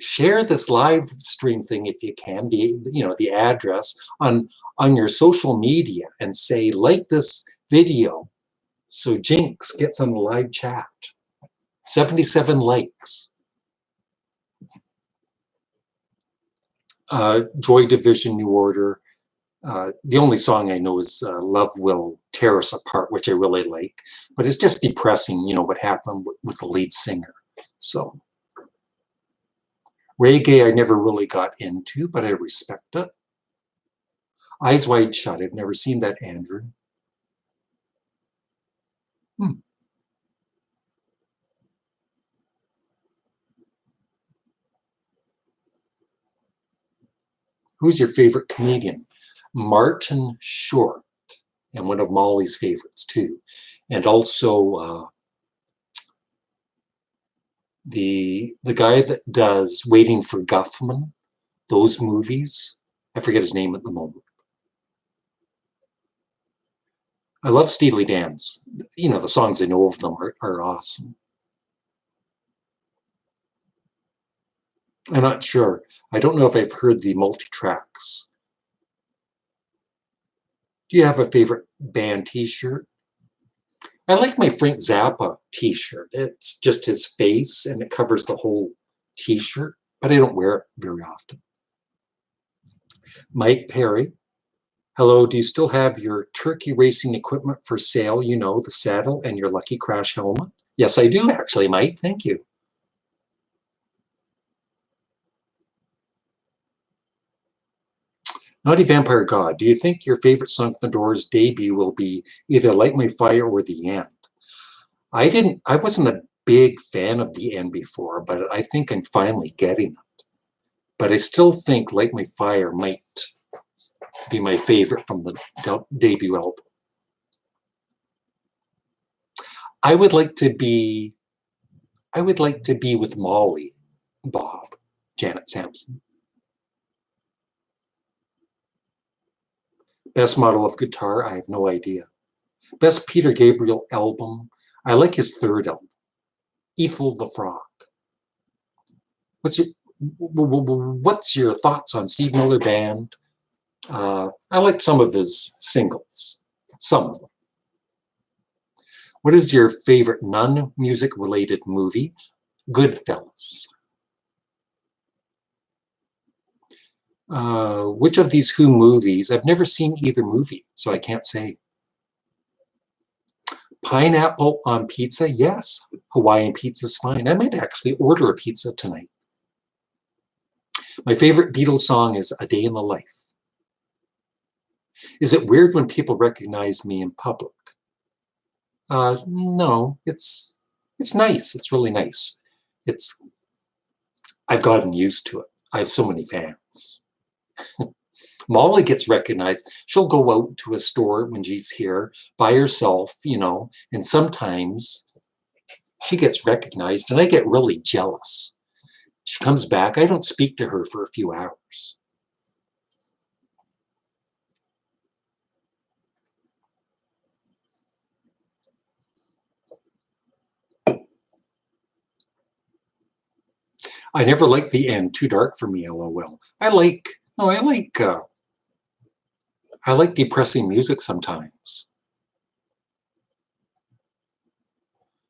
share this live stream thing if you can. The address on your social media and say, like this video So Jinx gets on the live chat. 77 likes. Joy Division, New Order. The only song I know is Love Will Tear Us Apart, which I really like. But it's just depressing, you know, what happened with the lead singer. So reggae I never really got into, but I respect it. Eyes Wide Shut. I've never seen that, Andrew. Who's your favorite comedian? Martin Short, and one of Molly's favorites too. And also the guy that does Waiting for Guffman, those movies. I forget his name at the moment. I love Steely Dan's. You know, the songs I know of them are awesome. I'm not sure. I don't know if I've heard the multi-tracks. Do you have a favorite band t-shirt? I like my Frank Zappa t-shirt. It's just his face and it covers the whole t-shirt, but I don't wear it very often. Mike Perry. Hello, do you still have your turkey racing equipment for sale? You know, the saddle and your Lucky Crash helmet? Yes, I do actually, Mike. Thank you. Naughty Vampire God, do you think your favorite song from the Doors debut will be either Light My Fire or The End? I wasn't a big fan of The End before, but I think I'm finally getting it. But I still think Light My Fire might be my favorite from the debut album. I would like to be with Molly, Bob, Janet Sampson. Best model of guitar, I have no idea. Best Peter Gabriel album, I like his third album, Ethel the Frog. What's your thoughts on Steve Miller Band? I like some of his singles, some of them. What is your favorite non-music related movie? Goodfellas. Which of these Who movies? I've never seen either movie, so I can't say. Pineapple on pizza? Yes. Hawaiian pizza's fine. I might actually order a pizza tonight. My favorite Beatles song is A Day in the Life. Is it weird when people recognize me in public? No, it's nice. It's really nice. I've gotten used to it. I have so many fans. Molly gets recognized. She'll go out to a store when she's here by herself, you know, and sometimes she gets recognized and I get really jealous. She comes back. I don't speak to her for a few hours. I never liked The End. Too dark for me, LOL. I like depressing music sometimes.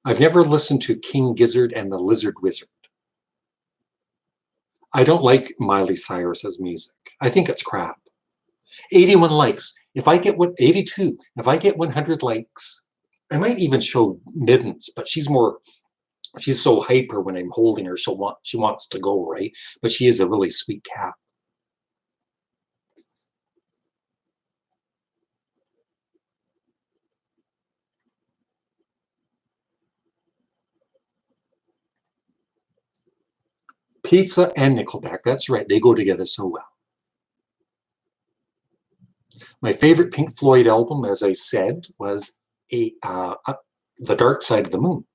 I've never listened to King Gizzard and the Lizard Wizard. I don't like Miley Cyrus's music. I think it's crap. 81 likes. If I get 82, if I get 100 likes, I might even show Middens, but she's so hyper when I'm holding her. She wants to go, right? But she is a really sweet cat. Pizza and Nickelback. That's right. They go together so well. My favorite Pink Floyd album, as I said, was The Dark Side of the Moon.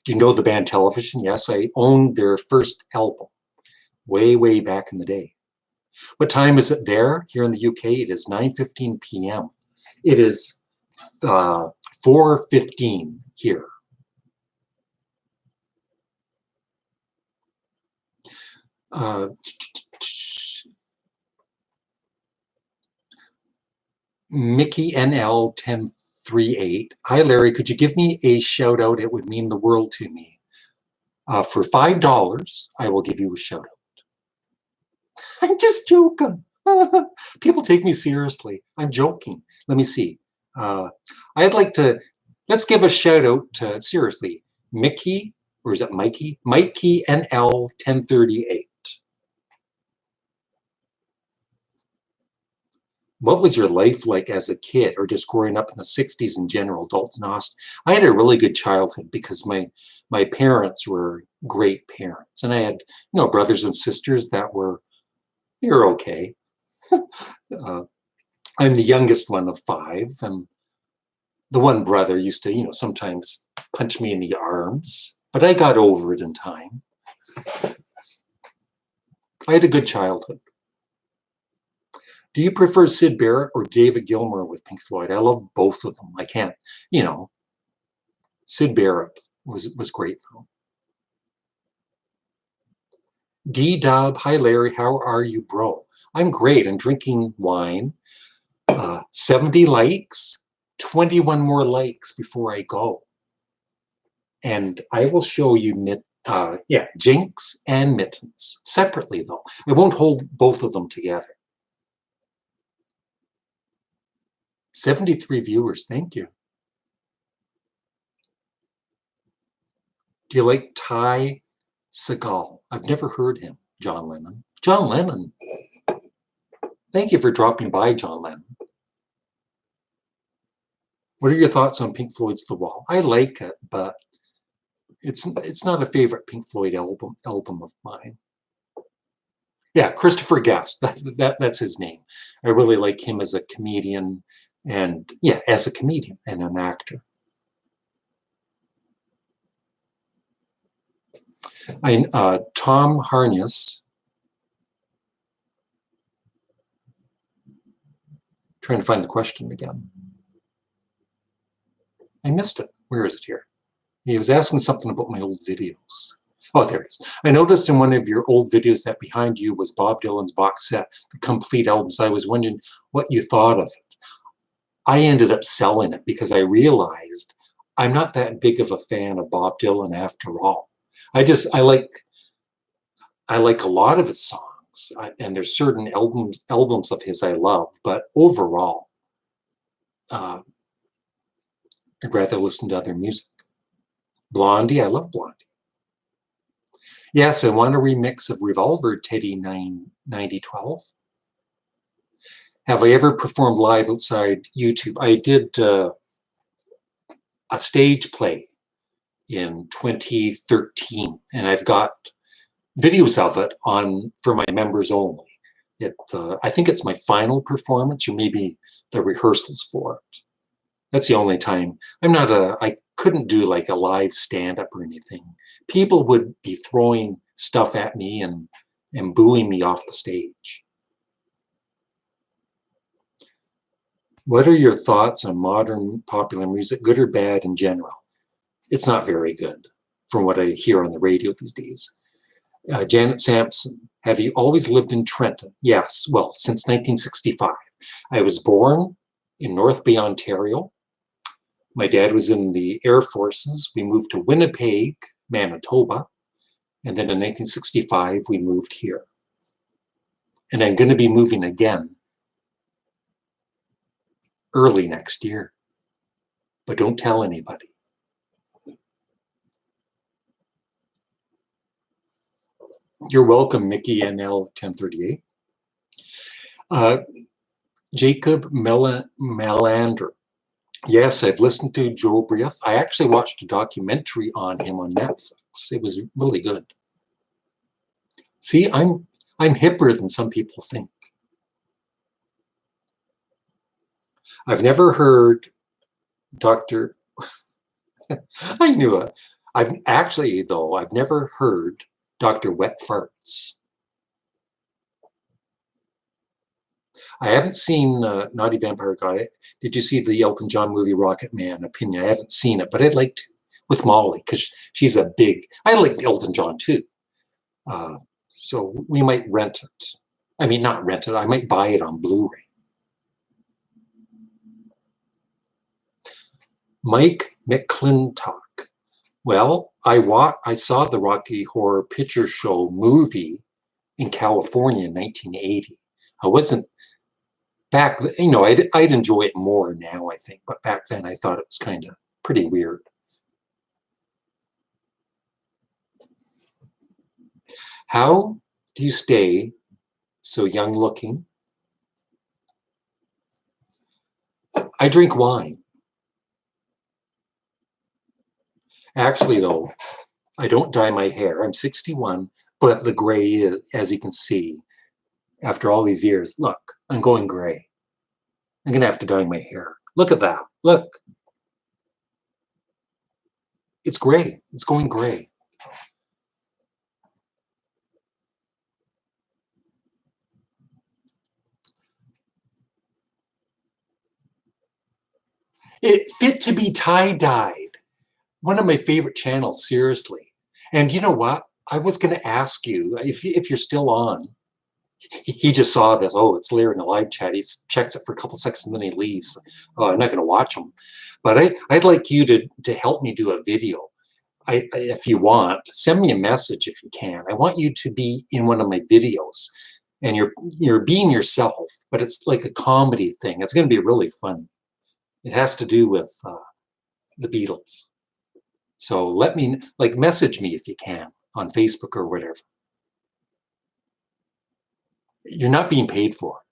Do you know the band Television? Yes, I owned their first album way, way back in the day. What time is it there? Here in the UK, it is 9:15 p.m. It is 4:15 here. Mickey NL 10 38. Hi, Larry. Could you give me a shout out? It would mean the world to me. For $5, I will give you a shout out. I'm just joking. People take me seriously. I'm joking. Let me see. I'd like to, let's give a shout out to, seriously, Mickey, or is it Mikey? Mikey NL 1038. What was your life like as a kid, or just growing up in the 60s in general, Dalton Austin? I had a really good childhood because my parents were great parents, and I had brothers and sisters that were okay. I'm the youngest one of 5, and the one brother used to sometimes punch me in the arms, but I got over it in time. I had a good childhood. Do you prefer Syd Barrett or David Gilmour with Pink Floyd? I love both of them. I can't, Syd Barrett was great though. D-Dub, hi Larry, how are you, bro? I'm great. I'm drinking wine. 70 likes, 21 more likes before I go. And I will show you Jinx and Mittens separately though. I won't hold both of them together. 73 viewers, thank you. Do you like Ty Segall? I've never heard him. John Lennon. John Lennon. Thank you for dropping by, John Lennon. What are your thoughts on Pink Floyd's The Wall? I like it, but it's not a favorite Pink Floyd album of mine. Yeah, Christopher Guest. That's his name. I really like him as a comedian, and as a comedian and an actor. Tom Harness. Trying to find the question again. I missed it. Where is it here? He was asking something about my old videos. Oh, there it is. I noticed in one of your old videos that behind you was Bob Dylan's box set, the complete album. So I was wondering what you thought of it. I ended up selling it because I realized I'm not that big of a fan of Bob Dylan after all. I like a lot of his songs, and there's certain albums of his I love, but overall, I'd rather listen to other music. Blondie, I love Blondie. Yes, I want a remix of Revolver, Teddy 9012. Have I ever performed live outside YouTube? I did a stage play in 2013, and I've got videos of it for my members only. I think it's my final performance, or maybe the rehearsals for it. That's the only time. I couldn't do like a live stand-up or anything. People would be throwing stuff at me and booing me off the stage. What are your thoughts on modern popular music, good or bad in general? It's not very good from what I hear on the radio these days. Janet Sampson, have you always lived in Trenton? Yes, well, since 1965. I was born in North Bay, Ontario. My dad was in the Air Forces. We moved to Winnipeg, Manitoba. And then in 1965, we moved here. And I'm going to be moving again early next year. But don't tell anybody. You're welcome, Mickey NL 1038. Jacob Melander. Yes, I've listened to Joe Brieth. I actually watched a documentary on him on Netflix. It was really good. See, I'm hipper than some people think. I've never heard Dr. I knew it. I've never heard Dr. Wet Farts. I haven't seen Naughty Vampire God. Did you see the Elton John movie Rocket Man? Opinion. I haven't seen it, but I'd like to with Molly because she's a big. I like Elton John too, so we might rent it. I mean, not rent it. I might buy it on Blu-ray. Mike McClintock. Well, I saw the Rocky Horror Picture Show movie in California in 1980. I wasn't back, I'd enjoy it more now, I think, but back then I thought it was kind of pretty weird. How do you stay so young looking? I drink wine. Actually, though, I don't dye my hair. I'm 61, but the gray is, as you can see, after all these years, look, I'm going gray. I'm going to have to dye my hair. Look at that. Look. It's gray. It's going gray. It fit to be tie-dyed. One of my favorite channels, seriously. And you know what? I was going to ask you, if you're still on, he just saw this. Oh, it's Larry in a live chat. He checks it for a couple seconds and then he leaves. Oh, I'm not going to watch him. But I'd like you to help me do a video. If you want, send me a message if you can. I want you to be in one of my videos. And you're being yourself, but it's like a comedy thing. It's going to be really fun. It has to do with the Beatles. So let me, message me if you can on Facebook or whatever. You're not being paid for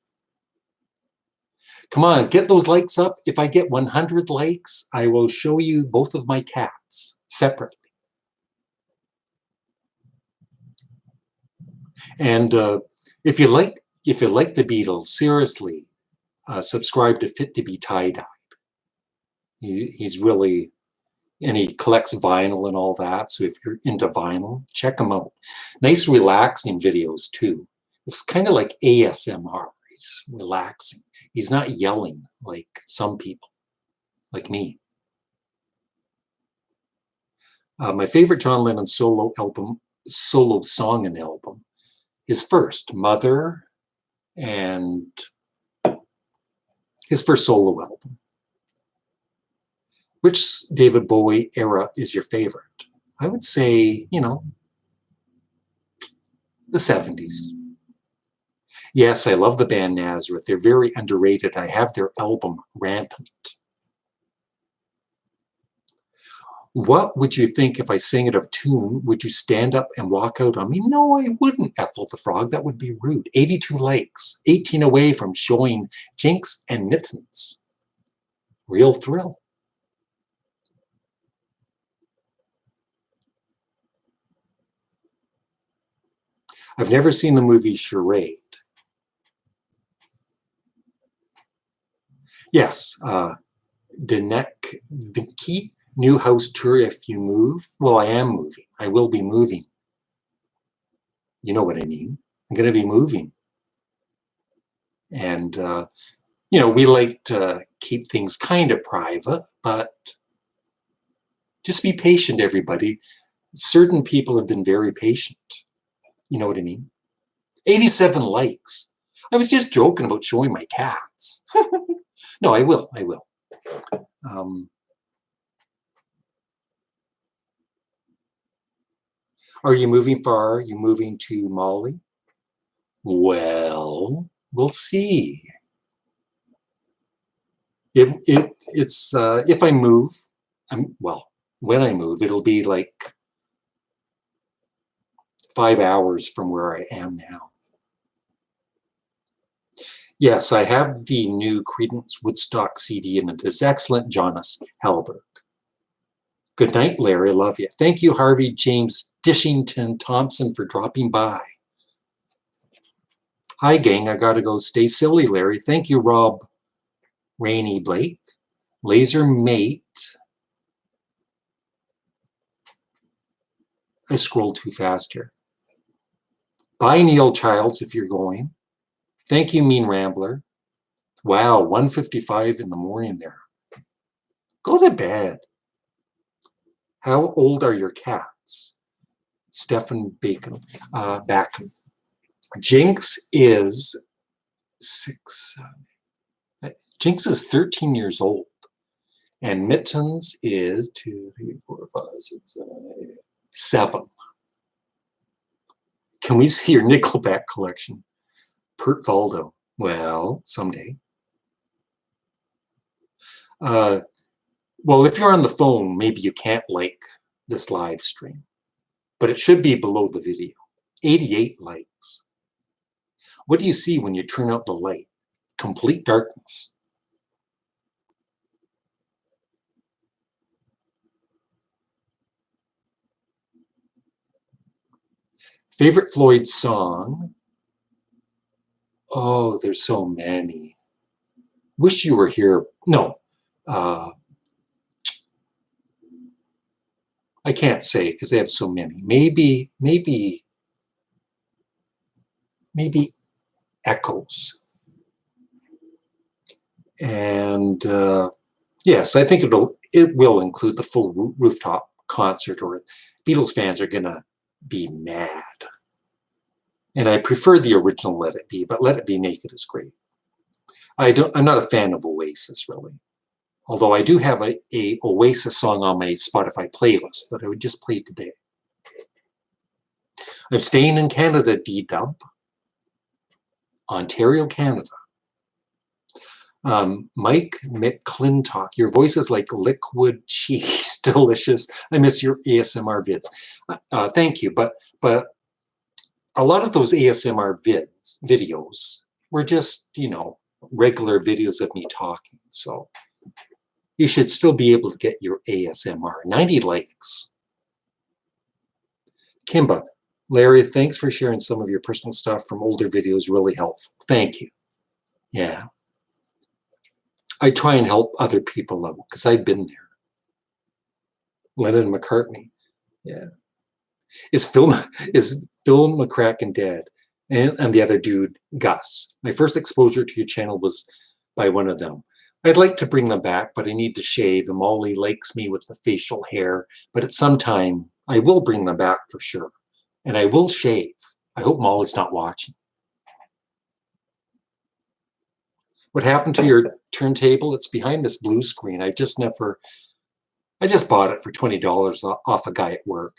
it. Come on, get those likes up. If I get 100 likes, I will show you both of my cats separately. And if you like the Beatles, seriously, subscribe to Fit to be Tie-Dyed. He's really, and he collects vinyl and all that. So if you're into vinyl, check him out. Nice relaxing videos too. It's kind of like ASMR. He's relaxing. He's not yelling like some people, like me. My favorite John Lennon solo song and album is first, Mother, and his first solo album. Which David Bowie era is your favorite? I would say, the 70s. Yes, I love the band Nazareth. They're very underrated. I have their album Rampant. What would you think if I sang it of tune? Would you stand up and walk out on me? No, I wouldn't, Ethel the Frog. That would be rude. 82 likes, 18 away from showing Jinx and Mittens. Real thrill. I've never seen the movie Charade. Yes, Dinek Vinky, new house tour if you move. Well, I am moving. I will be moving. You know what I mean. I'm going to be moving. And, we like to keep things kind of private, but just be patient, everybody. Certain people have been very patient. You know what I mean? 87 likes. I was just joking about showing my cats. No, I will. Are you moving far? Are you moving to Mali? Well, we'll see. It's if I move, when I move, it'll be like 5 hours from where I am now. Yes, I have the new Creedence Woodstock CD, and it is excellent, Jonas Halberg. Good night, Larry. Love you. Thank you, Harvey James Dishington Thompson, for dropping by. Hi, gang. I gotta go. Stay silly, Larry. Thank you, Rob Rainey Blake. Laser Mate. I scrolled too fast here. Bye, Neil Childs, if you're going. Thank you, Mean Rambler. Wow, 1:55 in the morning there. Go to bed. How old are your cats? Stephen Bacon. Jinx is 6. Jinx is 13 years old. And Mittens is 2, 3, 4, 5, 6, 7. Can we see your Nickelback collection? Pert Valdo. Well, someday. Well, if you're on the phone, maybe you can't like this live stream, but it should be below the video. 88 likes. What do you see when you turn out the light? Complete darkness. Favorite Floyd song? Oh, there's so many. Wish You Were Here. No. I can't say because they have so many. Maybe Echoes. And yes, I think it will include the full rooftop concert, or Beatles fans are gonna be mad. And I prefer the original Let It Be, but Let It Be Naked is great. I'm not a fan of Oasis, really. Although I do have a Oasis song on my Spotify playlist that I would just play today. I'm staying in Canada, D-Dub. Ontario, Canada. Mike McClintock, your voice is like liquid cheese, delicious. I miss your ASMR vids. Thank you, but a lot of those ASMR videos were just, regular videos of me talking. So you should still be able to get your ASMR. 90 likes. Kimba, Larry, thanks for sharing some of your personal stuff from older videos. Really helpful. Thank you. Yeah. I try and help other people out because I've been there. Lennon McCartney. Yeah. Is Phil McCracken dead? And the other dude, Gus. My first exposure to your channel was by one of them. I'd like to bring them back, but I need to shave. And Molly likes me with the facial hair. But at some time, I will bring them back for sure. And I will shave. I hope Molly's not watching. What happened to your turntable? It's behind this blue screen. I just bought it for $20 off a guy at work.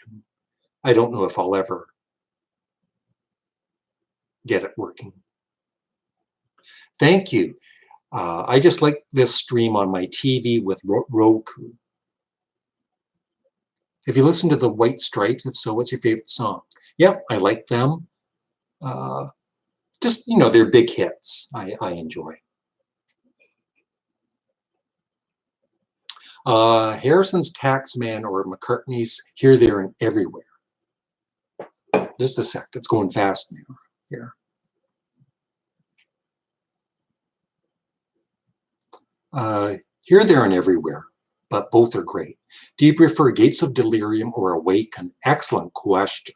I don't know if I'll ever get it working. Thank you. I just like this stream on my TV with Roku. Have you listened to the White Stripes? If so, what's your favorite song? Yep, I like them. Just, they're big hits. I enjoy. Harrison's Taxman or McCartney's Here, There, and Everywhere. Just a sec. It's going fast now. Here. Here, There, and Everywhere, but both are great. Do you prefer Gates of Delirium or Awaken? Excellent question.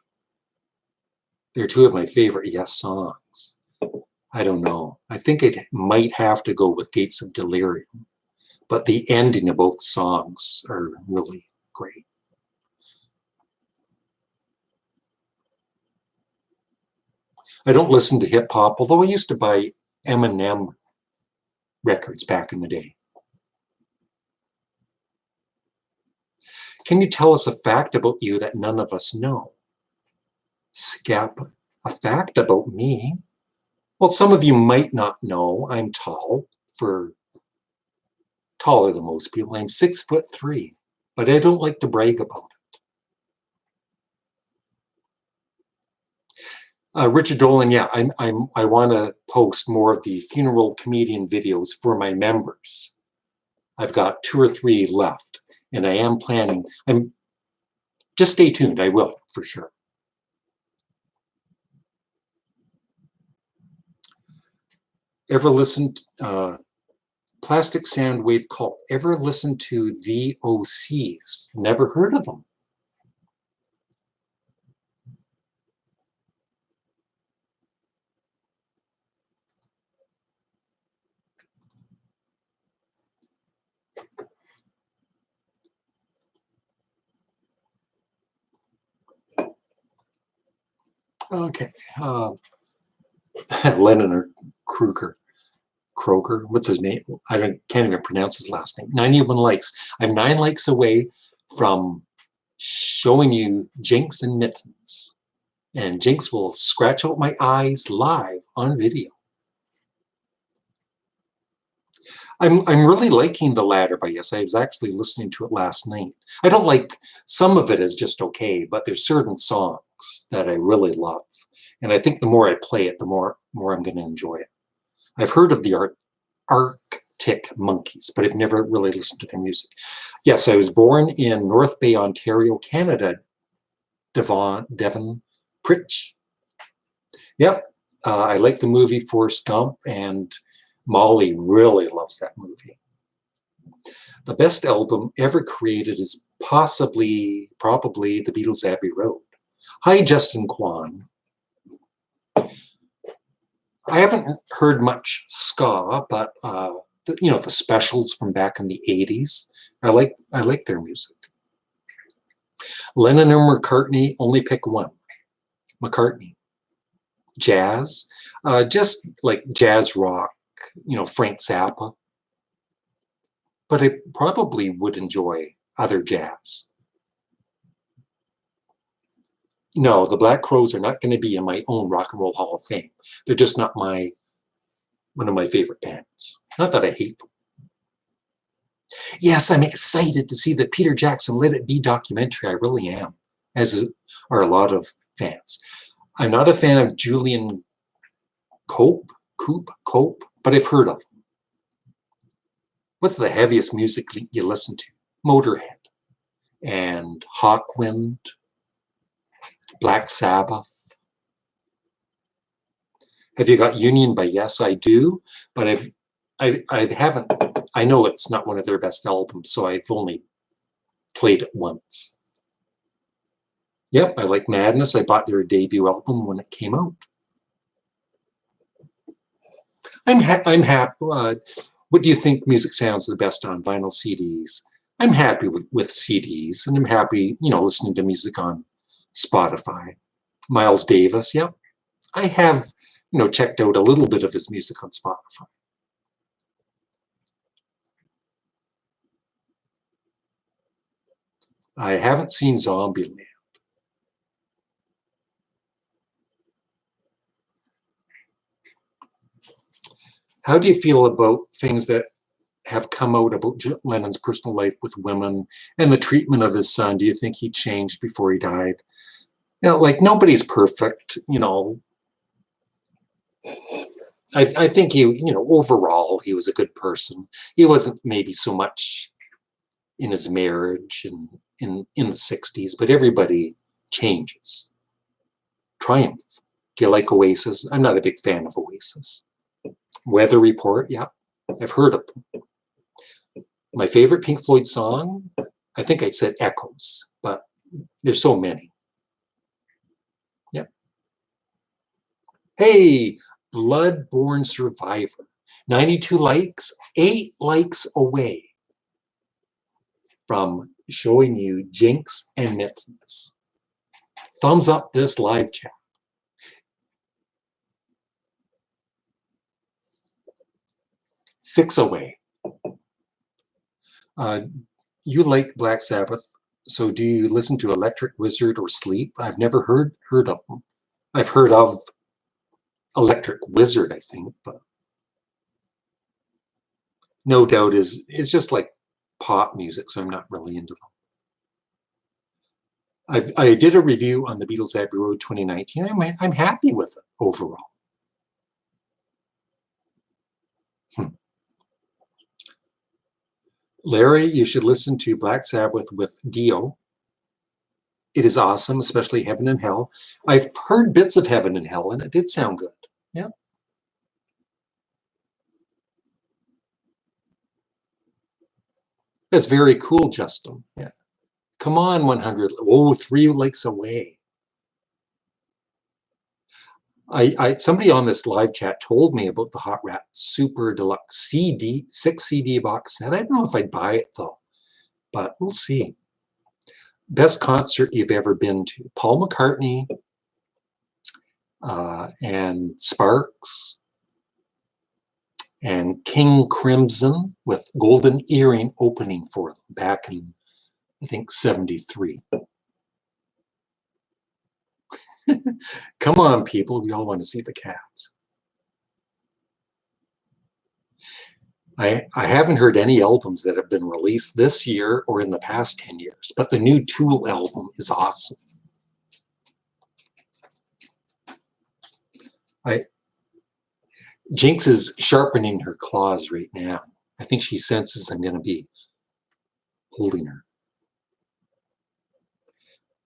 They're two of my favorite Yes songs. I don't know. I think it might have to go with Gates of Delirium, but the ending of both songs are really great. I don't listen to hip hop, although I used to buy Eminem records back in the day. Can you tell us a fact about you that none of us know? Scap, a fact about me? Well, some of you might not know I'm tall, taller than most people. I'm 6'3", but I don't like to brag about it. Richard Dolan, yeah, I want to post more of the funeral comedian videos for my members. I've got 2 or 3 left, and I am planning. Just stay tuned. I will for sure. Ever listened? Plastic Sound Wave Cult. Ever listened to the OCs? Never heard of them. Okay. Lennon or Kruger. Kroger. What's his name? Can't even pronounce his last name. 91 likes. I'm 9 likes away from showing you Jinx and Mittens. And Jinx will scratch out my eyes live on video. I'm really liking The Ladder by Yes. I was actually listening to it last night. I don't like, some of it is just okay, but there's certain songs that I really love. And I think the more I play it, the more I'm going to enjoy it. I've heard of the Arctic Monkeys, but I've never really listened to their music. Yes, I was born in North Bay, Ontario, Canada. Devon Pritch. Yep, I like the movie Forrest Gump, and Molly really loves that movie. The best album ever created is probably the Beatles' Abbey Road. Hi, Justin Kwan. I haven't heard much ska, but the Specials from back in the 80s. I like their music. Lennon and McCartney, only pick one. McCartney. Jazz, just like jazz rock, Frank Zappa. But I probably would enjoy other jazz. No, the Black Crowes are not going to be in my own Rock and Roll Hall of Fame. They're just not one of my favorite bands. Not that I hate them. Yes, I'm excited to see the Peter Jackson Let It Be documentary. I really am, as are a lot of fans. I'm not a fan of Julian Cope, but I've heard of him. What's the heaviest music you listen to? Motorhead and Hawkwind, Black Sabbath. Have you got Union by Yes? I do, but I haven't. I know it's not one of their best albums, so I've only played it once. Yep, I like Madness. I bought their debut album when it came out. I'm happy. What do you think music sounds the best on vinyl CDs? I'm happy with CDs, and I'm happy, listening to music on Spotify. Miles Davis, yep. I have, checked out a little bit of his music on Spotify. I haven't seen Zombieland. How do you feel about things that have come out about Lennon's personal life with women and the treatment of his son? Do you think he changed before he died? Like, nobody's perfect, I think he, overall, he was a good person. He wasn't maybe so much in his marriage and in the 60s, but everybody changes. Triumph. Do you like Oasis? I'm not a big fan of Oasis. Weather Report, yeah, I've heard of them. My favorite Pink Floyd song, I think I said Echoes, but there's so many. Yep. Hey, Bloodborne Survivor. 92 likes, 8 likes away from showing you Jinx and Mittens. Thumbs up this live chat. Six away. You like Black Sabbath, so do you listen to Electric Wizard or Sleep? I've never heard of them. I've heard of Electric Wizard, I think, but No Doubt is just like pop music, so I'm not really into them. I did a review on the Beatles' Abbey Road 2019. I'm happy with it overall. Larry, you should listen to Black Sabbath with Dio. It is awesome, especially Heaven and Hell. I've heard bits of Heaven and Hell, and it did sound good. Yeah. That's very cool, Justin. Yeah. Come on, 100. Oh, 3 likes away. Somebody on this live chat told me about the Hot Rat Super Deluxe 6 CD box set. I don't know if I'd buy it though, but we'll see. Best concert you've ever been to? Paul McCartney and Sparks. and King Crimson with Golden Earring opening for them back in, I think, 73. Come on, people, we all want to see the Cats. I haven't heard any albums that have been released this year or in the past 10 years, but the new Tool album is awesome. Jinx is sharpening her claws right now. I think she senses I'm going to be holding her.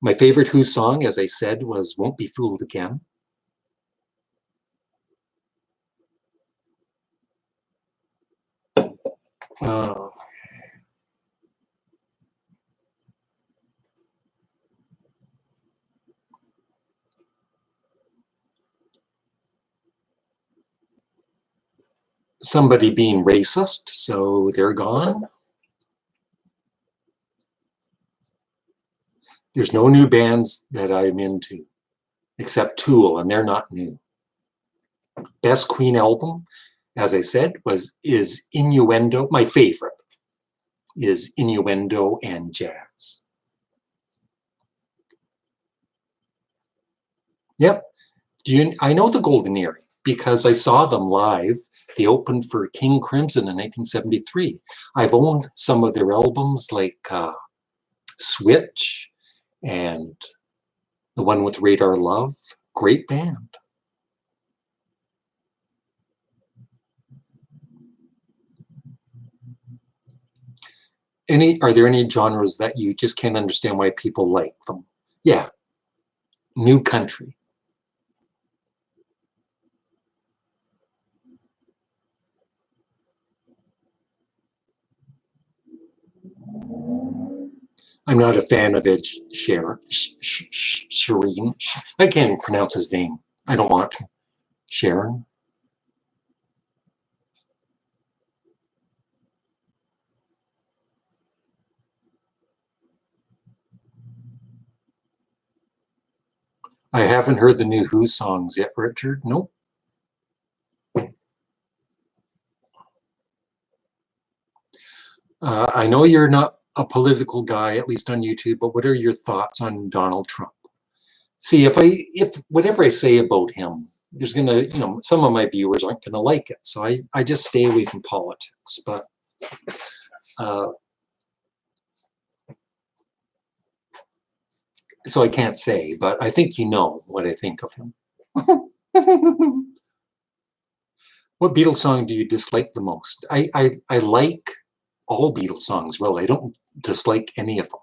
My favorite Who song, as I said, was Won't Be Fooled Again. Somebody being racist, so they're gone. There's no new bands that I'm into, except Tool, and they're not new. Best Queen album, as I said, is Innuendo. My favorite is Innuendo and Jazz. Yep. I know the Golden Earring because I saw them live. They opened for King Crimson in 1973. I've owned some of their albums like Switch and the one with Radar Love. Great band. Are there any genres that you just can't understand why people like them? Yeah. New country. I'm not a fan of Ed Sheeran. I can't even pronounce his name. I don't want to. Sharon. I haven't heard the new Who songs yet, Richard. Nope. I know you're not a political guy, at least on YouTube, but what are your thoughts on Donald Trump? See, if whatever I say about him, there's gonna, some of my viewers aren't gonna like it. So I just stay away from politics. But so I can't say, but I think you know what I think of him. What Beatles song do you dislike the most? I like all Beatles songs, really. I don't dislike any of them.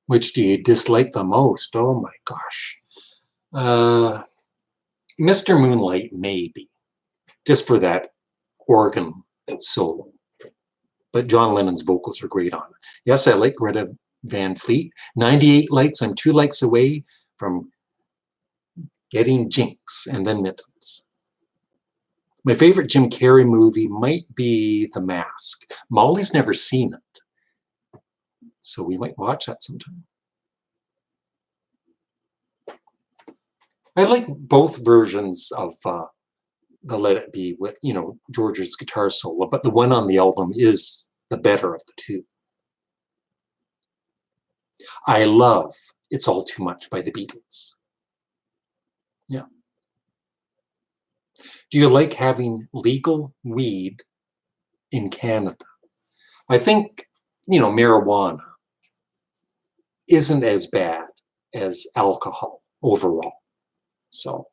Which do you dislike the most? Oh my gosh. Mr. Moonlight, maybe. Just for that organ solo. But John Lennon's vocals are great on it. Yes, I like Greta Van Fleet. 98 likes. I'm 2 likes away from getting Jinx and then Mittens. My favorite Jim Carrey movie might be The Mask. Molly's never seen it, so we might watch that sometime. I like both versions of the Let It Be with, George's guitar solo, but the one on the album is the better of the two. I love It's All Too Much by the Beatles. Yeah. Do you like having legal weed in Canada? I think, marijuana isn't as bad as alcohol overall. So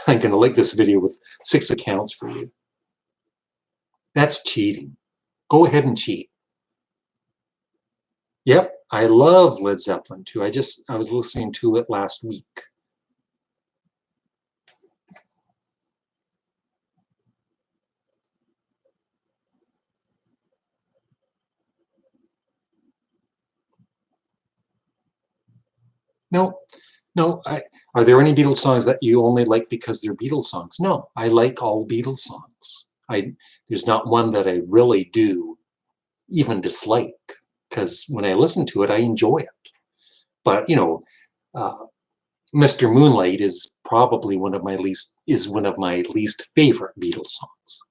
I'm going to link this video with 6 accounts for you. That's cheating. Go ahead and cheat. Yep, I love Led Zeppelin too. I was listening to it last week. No, No, are there any Beatles songs that you only like because they're Beatles songs? No, I like all Beatles songs. There's not one that I really do even dislike, because when I listen to it, I enjoy it. But uh, Mr. Moonlight is probably one of my least favorite Beatles songs.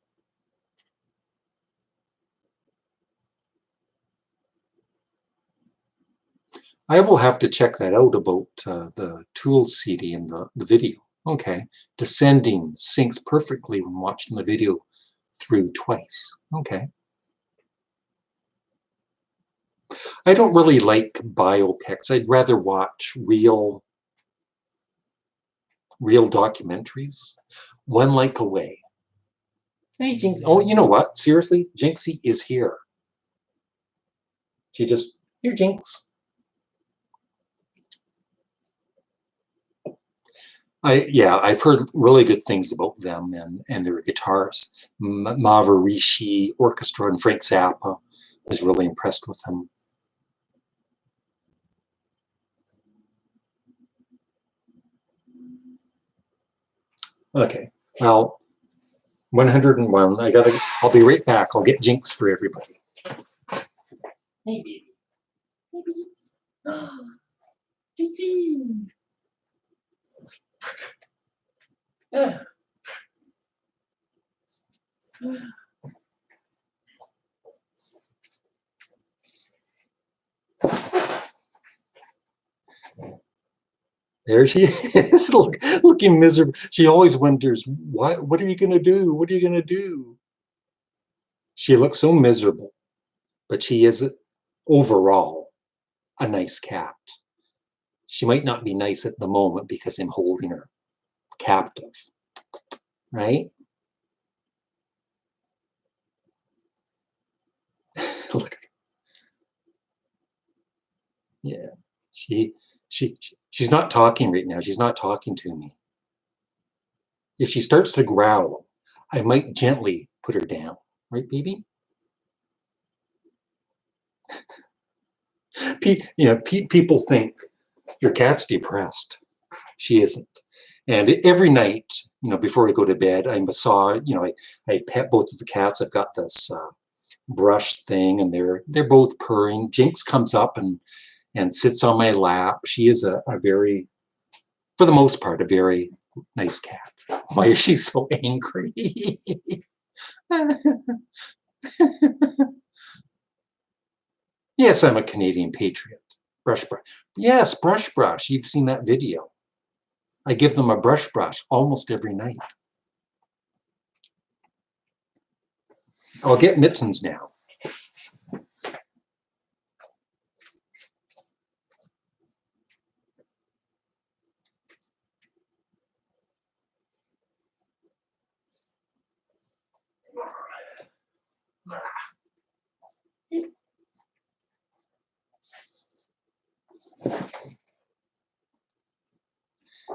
I will have to check that out about the Tools CD and the video. Okay, Descending syncs perfectly when watching the video through twice. Okay. I don't really like biopics. I'd rather watch real documentaries. One Like Away. Hey, Jinx. Oh, you know what? Seriously, Jinxie is here. Here, Jinx. I've heard really good things about them and their guitars. Maharishi Orchestra and Frank Zappa was really impressed with them. Okay, well, 101. I'll be right back. I'll get Jinx for everybody. Hey, baby. Hey, baby. Jinxie. There she is, looking miserable. She always wonders, what are you going to do? What are you going to do? She looks so miserable, but she is overall a nice cat. She might not be nice at the moment because I'm holding her captive, right? Look, yeah, she's not talking right now. She's not talking to me. If she starts to growl, I might gently put her down, right, baby? People think your cat's depressed. She isn't. And every night, before I go to bed, I massage. I pet both of the cats. I've got this brush thing, and they're both purring. Jinx comes up and sits on my lap. She is a very, for the most part, a very nice cat. Why is she so angry? Yes, I'm a Canadian patriot. Brush. Yes, brush. You've seen that video. I give them a brush almost every night. I'll get Mittens now.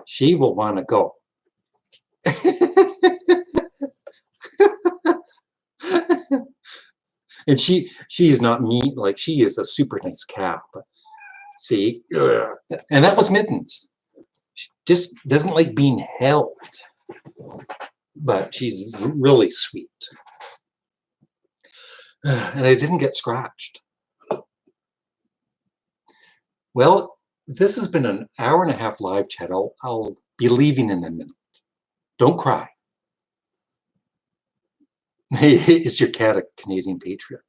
She will want to go. And she is not mean, like she is a super nice cat. But see, and that was Mittens. She just doesn't like being held, but she's really sweet. And I didn't get scratched. Well, this has been an hour and a half live chat. I'll be leaving in a minute. Don't cry. Is your cat a Canadian patriot?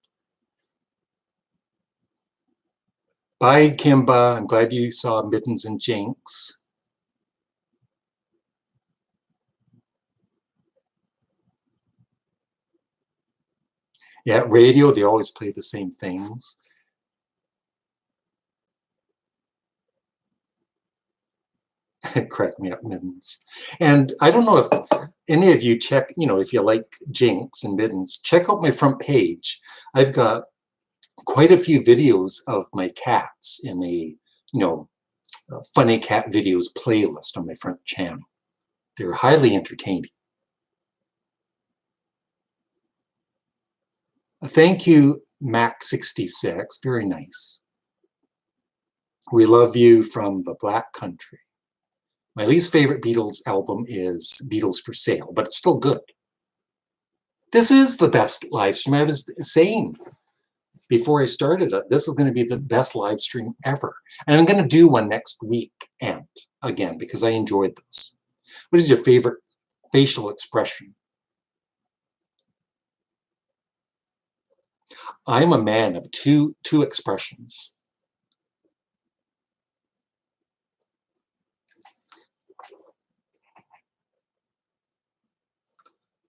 Bye, Kimba. I'm glad you saw Mittens and Jinx. Yeah, radio, they always play the same things. Crack me up, Mittens. And I don't know if any of you check, if you like Jinx and Mittens, check out my front page. I've got quite a few videos of my cats in a, funny cat videos playlist on my front channel. They're highly entertaining. Thank you, Mac66. Very nice. We love you from the Black Country. My least favorite Beatles album is Beatles for Sale, but it's still good. This is the best live stream. I was saying before I started it, this is going to be the best live stream ever. And I'm going to do one next week and again, because I enjoyed this. What is your favorite facial expression? I'm a man of two expressions.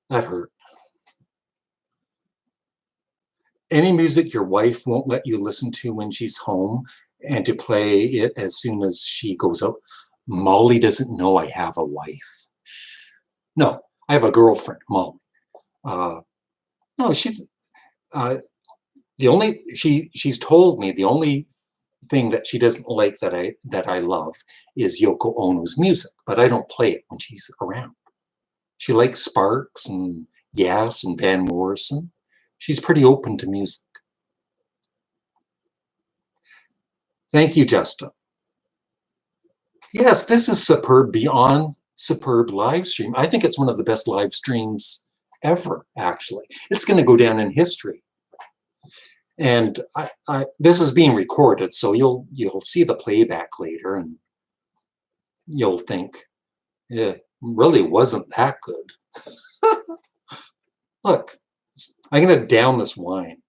That hurt. Any music your wife won't let you listen to when she's home and to play it as soon as she goes out. Molly doesn't know I have a wife. No, I have a girlfriend, Molly. No, uh, she's told me the only thing that she doesn't like that I love is Yoko Ono's music, but I don't play it when she's around. She likes Sparks and Yes and Van Morrison. She's pretty open to music. Thank you, Justin. Yes, this is superb, beyond superb live stream. I think it's one of the best live streams ever, actually. It's going to go down in history. And this is being recorded, so you'll see the playback later, and you'll think, it really wasn't that good. Look, I'm going to down this wine.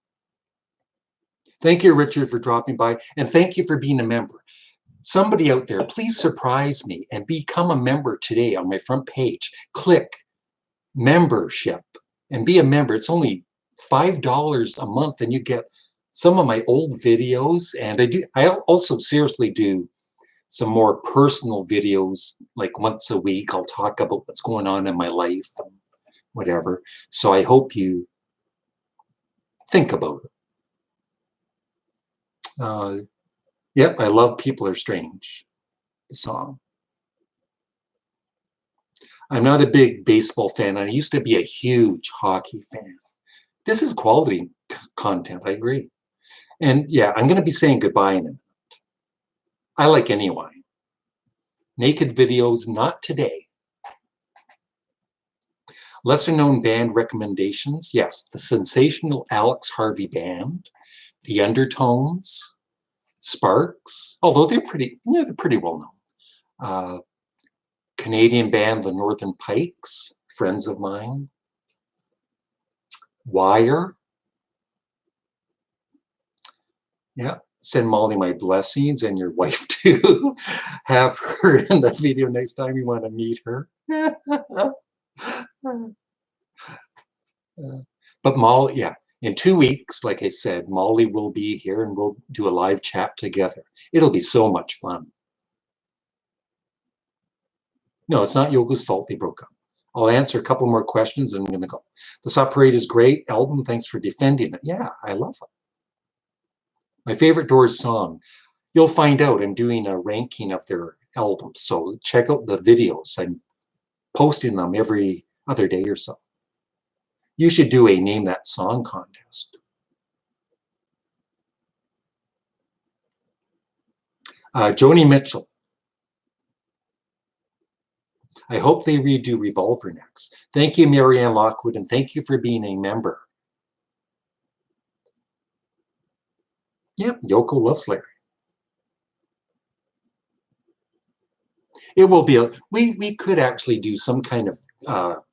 Thank you, Richard, for dropping by, and thank you for being a member. Somebody out there, please surprise me and become a member today on my front page. Click membership and be a member. It's only $5 a month, and you get some of my old videos. And I also seriously do some more personal videos, like once a week. I'll talk about what's going on in my life, and whatever. So I hope you think about it. Yep, I love People Are Strange, the song. I'm not a big baseball fan. I used to be a huge hockey fan. This is quality content, I agree. And yeah, I'm going to be saying goodbye in a minute. I like any wine. Naked videos, not today. Lesser known band recommendations. Yes, the sensational Alex Harvey Band, The Undertones, Sparks, although they're pretty well known. Canadian band The Northern Pikes, friends of mine. Wire. Yeah, send Molly my blessings, and your wife too. Have her in the video next time you want to meet her. But Molly, yeah, in 2 weeks, like I said, Molly will be here and we'll do a live chat together. It'll be so much fun. No, it's not Yoko's fault they broke up. I'll answer a couple more questions and I'm going to go. The Saw Parade is great. Album, thanks for defending it. Yeah, I love it. My favorite Doors song. You'll find out. I'm doing a ranking of their albums. So check out the videos. I'm posting them every other day or so. You should do a Name That Song contest. Joni Mitchell. I hope they redo Revolver next. Thank you, Marianne Lockwood, and thank you for being a member. Yep, Yoko loves Larry. It will be we could actually do some kind of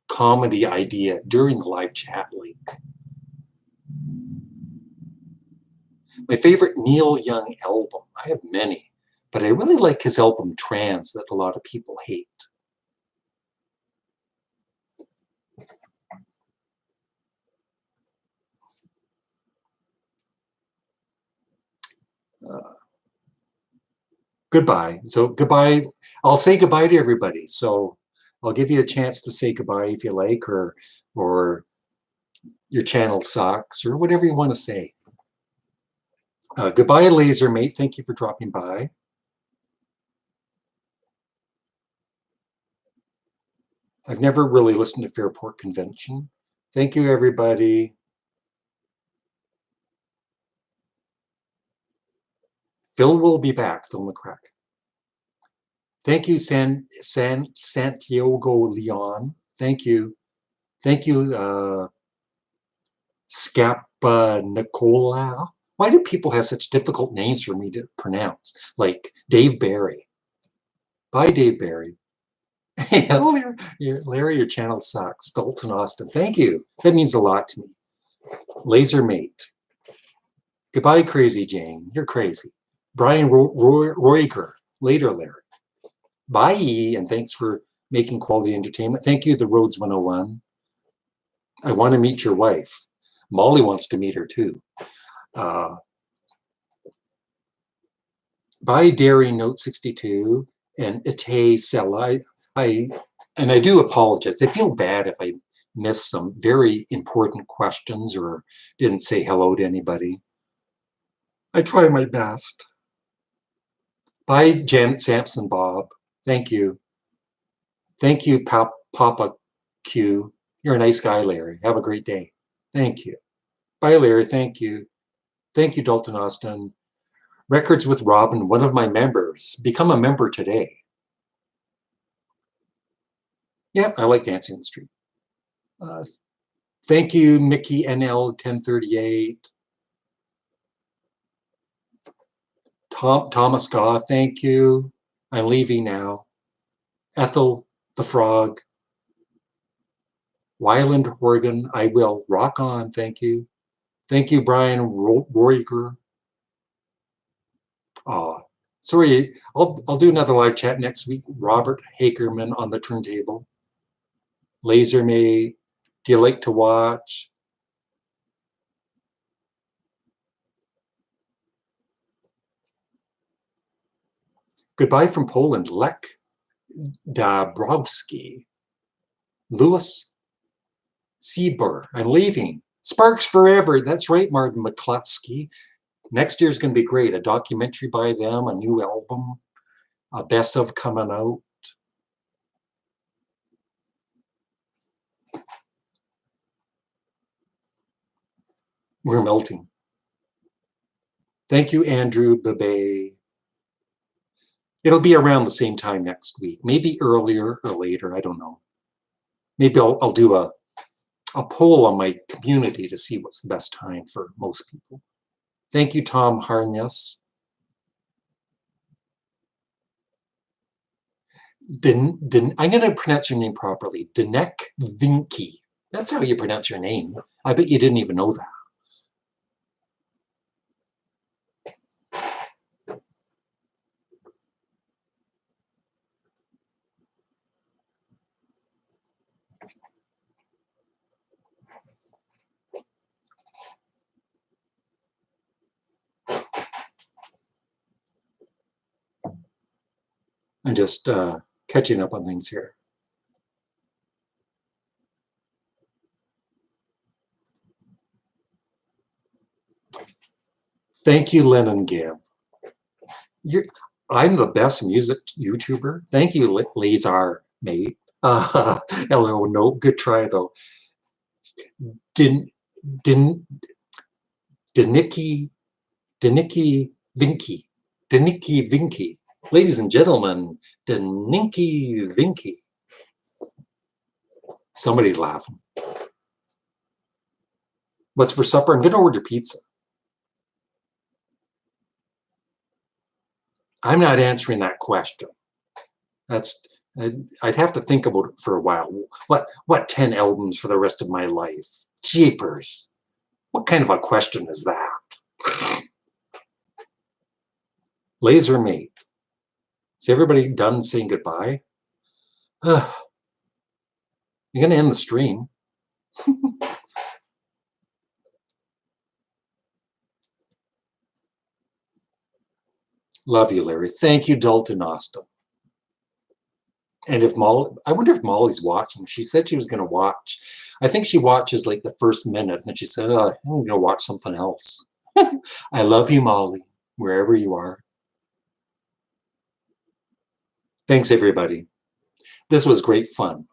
comedy idea during the live chat link. My favorite Neil Young album. I have many, but I really like his album Trans that a lot of people hate. Goodbye. So goodbye. I'll say goodbye to everybody. So I'll give you a chance to say goodbye if you like, or your channel sucks, or whatever you want to say. Goodbye, Laser Mate. Thank you for dropping by. I've never really listened to Fairport Convention. Thank you, everybody. Phil will be back, Phil McCrack. Thank you, Santiago Leon. Thank you. Thank you, Scapa Nicola. Why do people have such difficult names for me to pronounce? Like Dave Barry. Bye, Dave Barry. Hey, Larry, your channel sucks. Dalton Austin. Thank you. That means a lot to me. Laser Mate. Goodbye, Crazy Jane. You're crazy. Brian Roiger. Later, Larry. Bye, and thanks for making quality entertainment. Thank you, The Roads 101. I want to meet your wife. Molly wants to meet her too. By Dairy Note 62 and Ite Sella. I do apologize. I feel bad if I missed some very important questions or didn't say hello to anybody. I try my best. Bye, Janet Sampson Bob. Thank you. Thank you, Papa Q. You're a nice guy, Larry. Have a great day. Thank you. Bye, Larry. Thank you. Thank you, Dalton Austin. Records with Robin, one of my members. Become a member today. Yeah, I like dancing in the street. Thank you, Mickey NL 1038. Thomas Goff, thank you. I'm leaving now. Ethel the Frog. Wyland Horgan, I will. Rock on, thank you. Thank you, Brian Roiger. Sorry, I'll do another live chat next week. Robert Hakerman on the turntable. Lasermate, do you like to watch? Goodbye from Poland, Lech Dabrowski. Louis Sieber, I'm leaving. Sparks Forever, that's right, Martin McCluskey. Next year's going to be great. A documentary by them, a new album, a best of coming out. We're melting. Thank you, Andrew Bebe. It'll be around the same time next week, maybe earlier or later, I don't know. Maybe I'll do a poll on my community to see what's the best time for most people. Thank you, Tom Harness. I'm going to pronounce your name properly. Dinek Vinky. That's how you pronounce your name. I bet you didn't even know that. I'm just catching up on things here. Thank you, Lennon Gibb. I'm the best music YouTuber. Thank you, Lazar, mate. Hello, no, good try though. Denicky Vinky. Denicky Vinky. Ladies and gentlemen, Denicky Vinky. Somebody's laughing. What's for supper? I'm going to order pizza. I'm not answering that question. I'd have to think about it for a while. What 10 albums for the rest of my life? Jeepers. What kind of a question is that? Laser Mate. Is everybody done saying goodbye? You're going to end the stream. Love you, Larry. Thank you, Dalton Austin. And if I wonder if Molly's watching. She said she was going to watch. I think she watches like the first minute, and then she said, "Oh, I'm going to watch something else." I love you, Molly, wherever you are. Thanks, everybody. This was great fun.